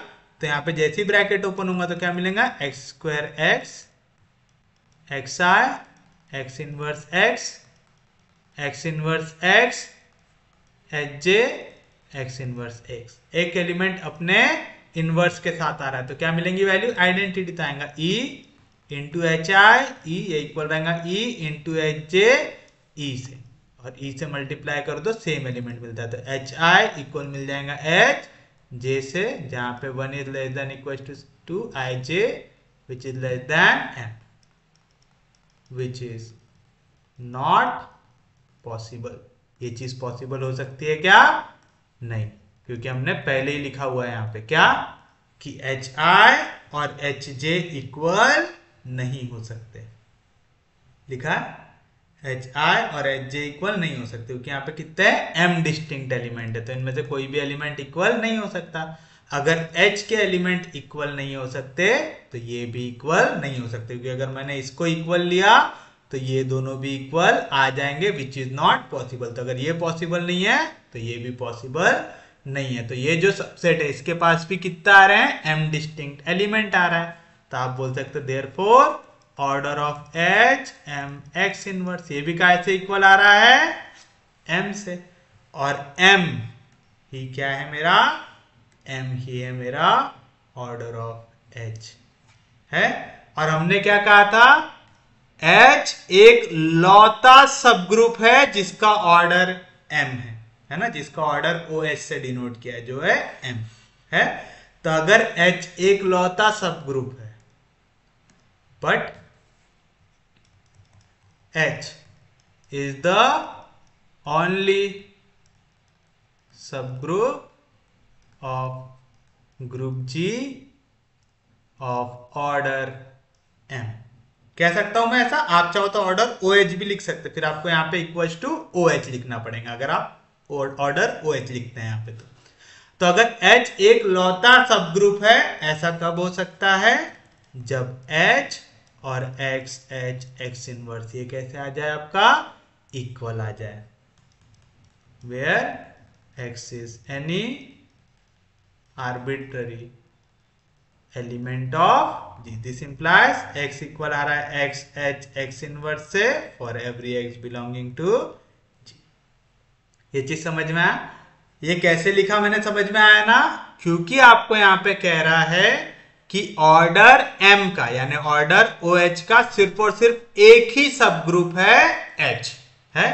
तो यहां पे जैसे ही ब्रैकेट ओपन होगा तो क्या मिलेगा, x square x X I X inverse x inverse x H J X inverse x। एक एलिमेंट अपने इनवर्स के साथ आ रहा है तो क्या मिलेंगी वैल्यू, आइडेंटिटी तो आएगा e into H I E equal रहेगा e इंटू एच जे ई से, और ई से मल्टीप्लाई कर दो सेम एलिमेंट मिलता है, तो एच आई इक्वल मिल जाएगा एच जे से, जहां पे 1 is less than equal to I J which is less than M, which is not possible. ये चीज पॉसिबल हो सकती है क्या, नहीं, क्योंकि हमने पहले ही लिखा हुआ है यहाँ पे क्या, कि एच आई और एच जे इक्वल नहीं हो सकते, लिखा एच आई और एच जे इक्वल नहीं हो सकते, क्योंकि यहाँ पे कितने m डिस्टिंक्ट एलिमेंट है, तो इनमें से कोई भी एलिमेंट इक्वल नहीं हो सकता। अगर h के एलिमेंट इक्वल नहीं हो सकते तो ये भी इक्वल नहीं हो सकते, क्योंकि अगर मैंने इसको इक्वल लिया तो ये दोनों भी इक्वल आ जाएंगे, विच इज नॉट पॉसिबल। तो अगर ये पॉसिबल नहीं है तो ये भी पॉसिबल नहीं है। तो ये जो सबसेट है इसके पास भी कितना आ रहा है, m डिस्टिंक्ट एलिमेंट आ रहा है, तो आप बोल सकते हो therefore order of h m x inverse, ये भी कैसे इक्वल आ रहा है, m से, और m ही क्या है मेरा, m ही है मेरा ऑर्डर ऑफ h है। और हमने क्या कहा था, h एक लौता सब ग्रुप है जिसका ऑर्डर m है ना, जिसका ऑर्डर OH से डिनोट किया है जो है m है। तो अगर h एक लौता सब ग्रुप है but H is the only subgroup of group G of order M, कह सकता हूं मैं ऐसा, आप चाहो तो ऑर्डर OH भी लिख सकते, फिर आपको यहाँ पे इक्वल्स टू OH लिखना पड़ेगा अगर आप ऑर्डर OH लिखते हैं यहाँ पे। तो अगर H एक लौता सब ग्रुप है, ऐसा कब हो सकता है, जब H और x h x इनवर्स ये कैसे आ जाए आपका, इक्वल आ जाए, where x is any arbitrary element of G। This implies x equal आ रहा है x h x इनवर्स से for every x belonging to G। ये चीज समझ में आया, ये कैसे लिखा मैंने समझ में आया ना, क्योंकि आपको यहां पे कह रहा है कि ऑर्डर m का यानी ऑर्डर OH का सिर्फ और सिर्फ एक ही सब ग्रुप है H है।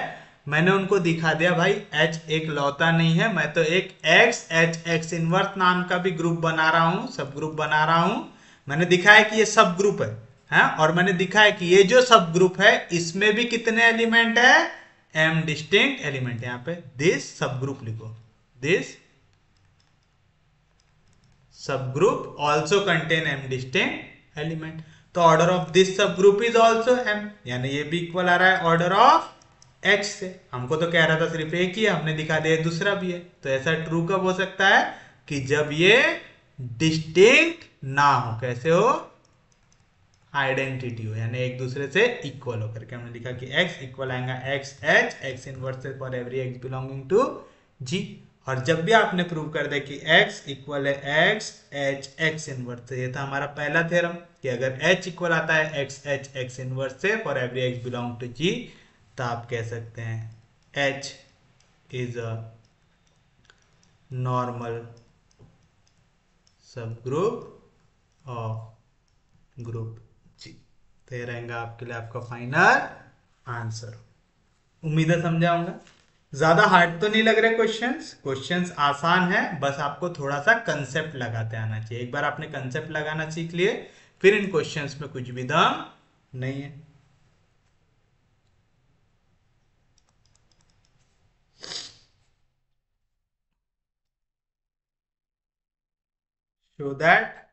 मैंने उनको दिखा दिया भाई H एक लौता नहीं है, मैं तो एक x H x इनवर्स नाम का भी ग्रुप बना रहा हूं, सब ग्रुप बना रहा हूं। मैंने दिखाया कि ये सब ग्रुप है और मैंने दिखाया कि ये जो सब ग्रुप है इसमें भी कितने एलिमेंट है, m डिस्टिंक्ट एलिमेंट। यहाँ पे दिस सब ग्रुप लिखो, this subgroup also contain m distinct element, तो ऑर्डर ऑफ दिस सब ग्रुप इज ऑल्सो m, यानी ये भी इक्वल आ रहा है ऑर्डर ऑफ h से। हमको तो कह रहा था सिर्फ एक ही है, हमने दिखा दिया दूसरा भी है। तो ऐसा ट्रू कब हो सकता है कि जब ये डिस्टिंक्ट ना हो, कैसे हो, आइडेंटिटी हो, यानी एक दूसरे से इक्वल हो करके हमने लिखा कि x इक्वल आएगा x h x inverse for every x belonging to g। और जब भी आपने प्रूव कर दे कि x इक्वल है x h x इनवर्स से, ये था हमारा पहला थ्योरम कि अगर h इक्वल आता है x h x इनवर्स से for every x belong to g, तो आप कह सकते हैं h इज अ नॉर्मल सब ग्रुप ऑफ ग्रुप जी। तो ये रहेगा आपके लिए आपका फाइनल आंसर। उम्मीद है समझा होगा। ज्यादा हार्ड तो नहीं लग रहे क्वेश्चंस आसान है, बस आपको थोड़ा सा कंसेप्ट लगाते आना चाहिए। एक बार आपने कंसेप्ट लगाना सीख लिए, फिर इन क्वेश्चंस में कुछ भी दम नहीं है। show that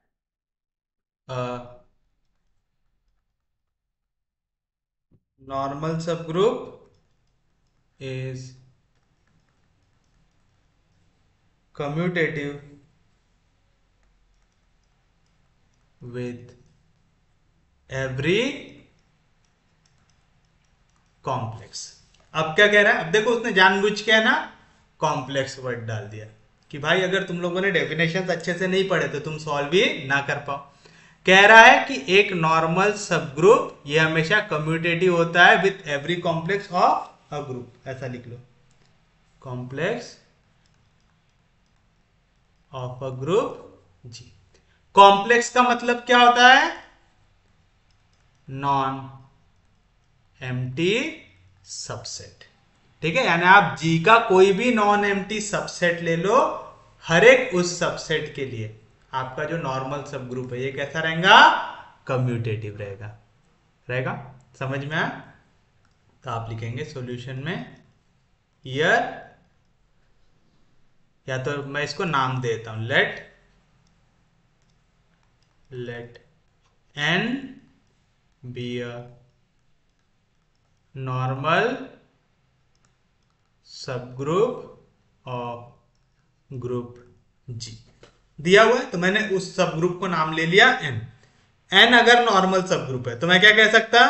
normal subgroup is commutative with every complex. अब क्या कह रहा है, अब देखो उसने जानबूझ के है ना कॉम्प्लेक्स वर्ड डाल दिया कि भाई अगर तुम लोगों ने डेफिनेशन अच्छे से नहीं पढ़े तो तुम सॉल्व भी ना कर पाओ। कह रहा है कि एक नॉर्मल सब ग्रुप ये हमेशा कम्यूटेटिव होता है with every complex of a group, ऐसा लिख लो, complex of a group G. Complex का मतलब क्या होता है, नॉन एम्प्टी सबसेट, ठीक है। यानी आप जी का कोई भी नॉन एम्प्टी सबसेट ले लो, हर एक उस सबसेट के लिए आपका जो नॉर्मल सब ग्रुप है ये कैसा रहेगा, कम्यूटेटिव रहेगा। समझ में आया? तो आप लिखेंगे सॉल्यूशन में हियर, या तो मैं इसको नाम देता हूं, let n be a normal सब ग्रुप ऑफ ग्रुप जी। दिया हुआ है तो मैंने उस सब ग्रुप को नाम ले लिया n अगर नॉर्मल सब ग्रुप है तो मैं क्या कह सकता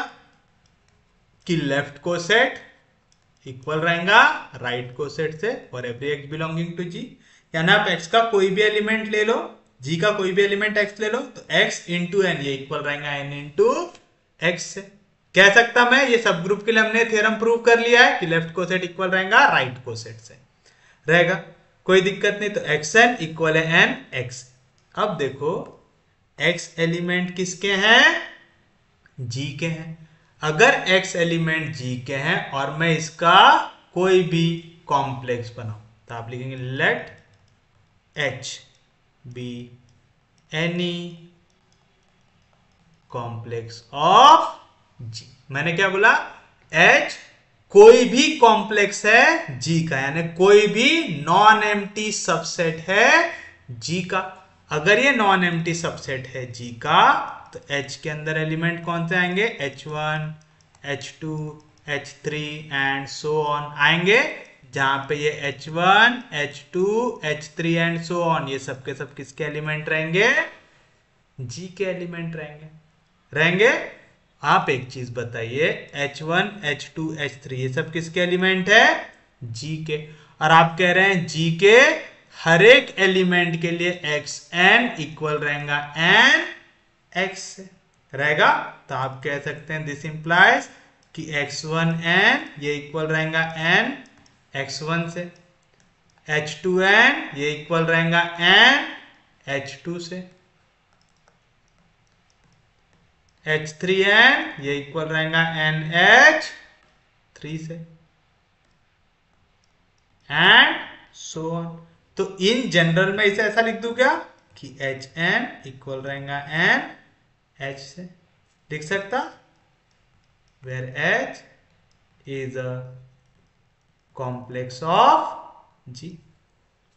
कि लेफ्ट को सेट इक्वल रहेगा राइट को सेट से for every x belonging to g। यानी आप x का कोई भी एलिमेंट ले लो, g का कोई भी एलिमेंट x ले लो, तो x इंटू एन ये इक्वल रहेगा n इंटू x से। कह सकता मैं ये सब ग्रुप के लिए हमने थ्योरम प्रूव कर लिया है कि लेफ्ट को सेट इक्वल रहेगा राइट को सेट से रहेगा, कोई दिक्कत नहीं। तो xn इक्वल है n x। अब देखो x एलिमेंट किसके हैं, g के हैं। अगर x एलिमेंट g के हैं और मैं इसका कोई भी कॉम्प्लेक्स बनाऊं तो आप लिखेंगे let h be any complex of g। मैंने क्या बोला, h कोई भी कॉम्प्लेक्स है g का, यानी कोई भी नॉन एम्प्टी सबसेट है g का। अगर ये नॉन एम्प्टी सबसेट है g का तो h के अंदर एलिमेंट कौन से आएंगे, h1 h2 h3 and so on आएंगे, जहां पे ये h1 h2 h3 and so on ये सब के सब किसके एलिमेंट रहेंगे, g के एलिमेंट रहेंगे। आप एक चीज बताइए, h1 h2 h3 ये सब किसके एलिमेंट है, g के। और आप कह रहे हैं g के हर एक एलिमेंट के लिए xn इक्वल रहेगा n x से रहेगा। तो आप कह सकते हैं दिस इंप्लाइज कि x1n ये इक्वल रहेगा n x1 से, h2n ये इक्वल रहेगा n h2 से, h3n ये इक्वल रहेगा NH3 से एंड सो ऑन। तो इन जनरल में इसे ऐसा लिख दूं क्या कि HN इक्वल रहेगा NH से, लिख सकता, where H is a complex of G।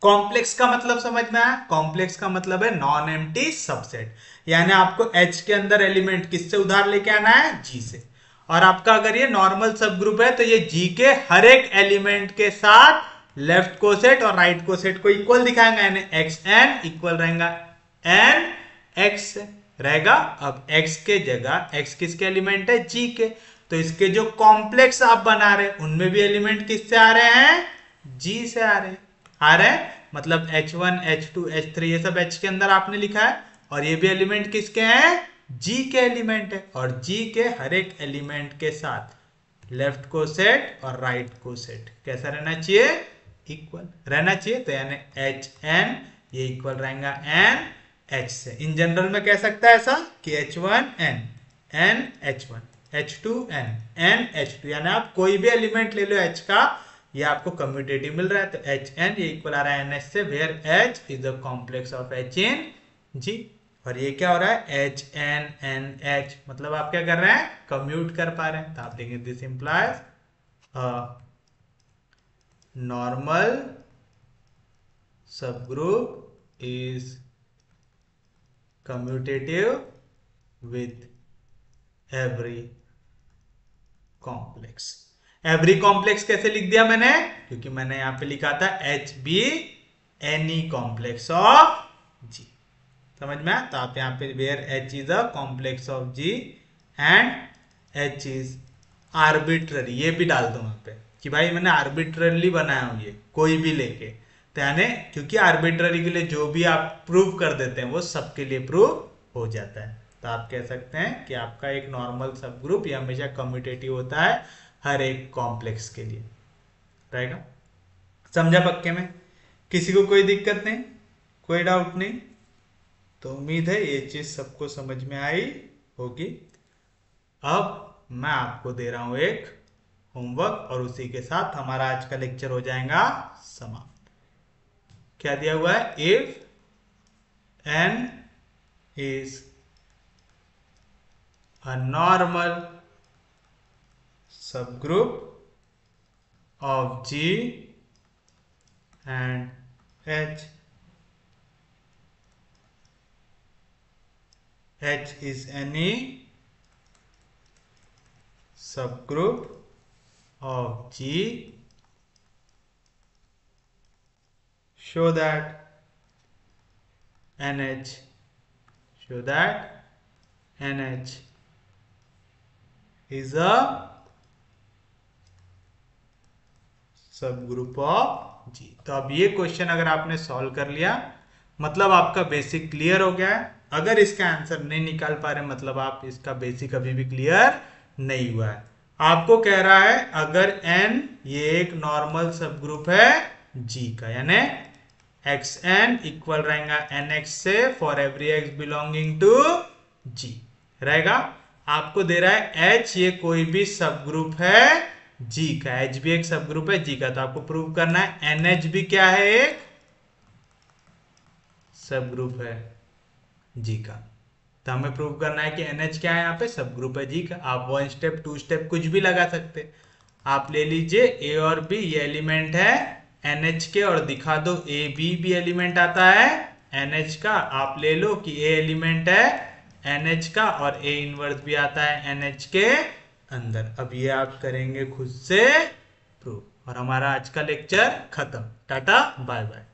Complex का मतलब समझ में आया, कॉम्प्लेक्स का मतलब है नॉन एम्प्टी सबसेट, यानी आपको H के अंदर एलिमेंट किससे उधार लेके आना है, G से। और आपका अगर ये नॉर्मल सब ग्रुप है तो ये G के हर एक एलिमेंट के साथ लेफ्ट कोसेट और राइट कोसेट को इक्वल दिखाएंगे, यानी xn इक्वल रहेगा n x से। रहेगा। अब x के जगह x किसके एलिमेंट है, g के, तो इसके जो कॉम्प्लेक्स आप बना रहे हैं उनमें भी एलिमेंट किससे आ रहे हैं, g से आ रहे हैं, मतलब h1 h2 h3 ये सब h के अंदर आपने लिखा है, और ये भी एलिमेंट किसके हैं, g के एलिमेंट है, और g के हर एक एलिमेंट के साथ लेफ्ट को सेट और राइट को सेट कैसा रहना चाहिए, इक्वल रहना चाहिए। तो यानी एच एन ये इक्वल रहेगा एन एच से। इन जनरल में कह सकता है ऐसा कि H1 n n H1 H2 n n H2, यानी आप कोई भी एलिमेंट ले लो H का, ये आपको कम्यूटेटिव मिल रहा है, तो Hn ये इक्वल आ रहा है NH से, where H is the complex of H in G। और ये क्या हो रहा है, Hn NH, मतलब आप क्या कर रहे हैं, कम्यूट कर पा रहे हैं। तो आप देखेंगे this implies normal subgroup is commutative with every complex। every complex कैसे लिख दिया मैंने, क्योंकि मैंने यहां पे लिखा था H be any complex of G, समझ में आया। तो आप यहाँ पे where H is a complex of G and H is arbitrary, ये भी डाल दो वहां पे कि भाई मैंने आर्बिट्ररली बनाया हूं ये कोई भी लेके, तो यानी क्योंकि आर्बिट्ररी के लिए जो भी आप प्रूव कर देते हैं वो सबके लिए प्रूव हो जाता है। तो आप कह सकते हैं कि आपका एक नॉर्मल सब ग्रुप ये हमेशा कम्यूटेटिव होता है हर एक कॉम्प्लेक्स के लिए, रहेगा। समझा पक्के में, किसी को कोई दिक्कत नहीं, कोई डाउट नहीं, तो उम्मीद है ये चीज सबको समझ में आई होगी। अब मैं आपको दे रहा हूं एक होमवर्क, और उसी के साथ हमारा आज का लेक्चर हो जाएगा समाप्त। क्या दिया हुआ है, if n is a normal subgroup of G and H, H is any subgroup of G, show that NH is a subgroup of G. तो अब ये क्वेश्चन अगर आपने सॉल्व कर लिया मतलब आपका बेसिक क्लियर हो गया है। अगर इसका आंसर नहीं निकाल पा रहे मतलब आप इसका बेसिक अभी भी क्लियर नहीं हुआ है। आपको कह रहा है अगर n ये एक नॉर्मल सबग्रुप है g का, यानी xn इक्वल रहेगा nx से for every x belonging to g रहेगा। आपको दे रहा है h ये कोई भी सबग्रुप है g का, h भी एक सबग्रुप है g का, तो आपको प्रूव करना है nh भी क्या है, एक सबग्रुप है g का। तो हमें प्रूव करना है कि NH क्या है, यहाँ पे सबग्रुप है g का। आप 1 स्टेप 2 स्टेप कुछ भी लगा सकते, आप ले लीजिए a और b ये एलिमेंट है NH के, और दिखा दो a b भी एलिमेंट आता है NH का। आप ले लो कि a एलिमेंट है NH का और a इनवर्स भी आता है NH के अंदर। अब ये आप करेंगे खुद से प्रूव, और हमारा आज का लेक्चर खत्म। Tata bye bye.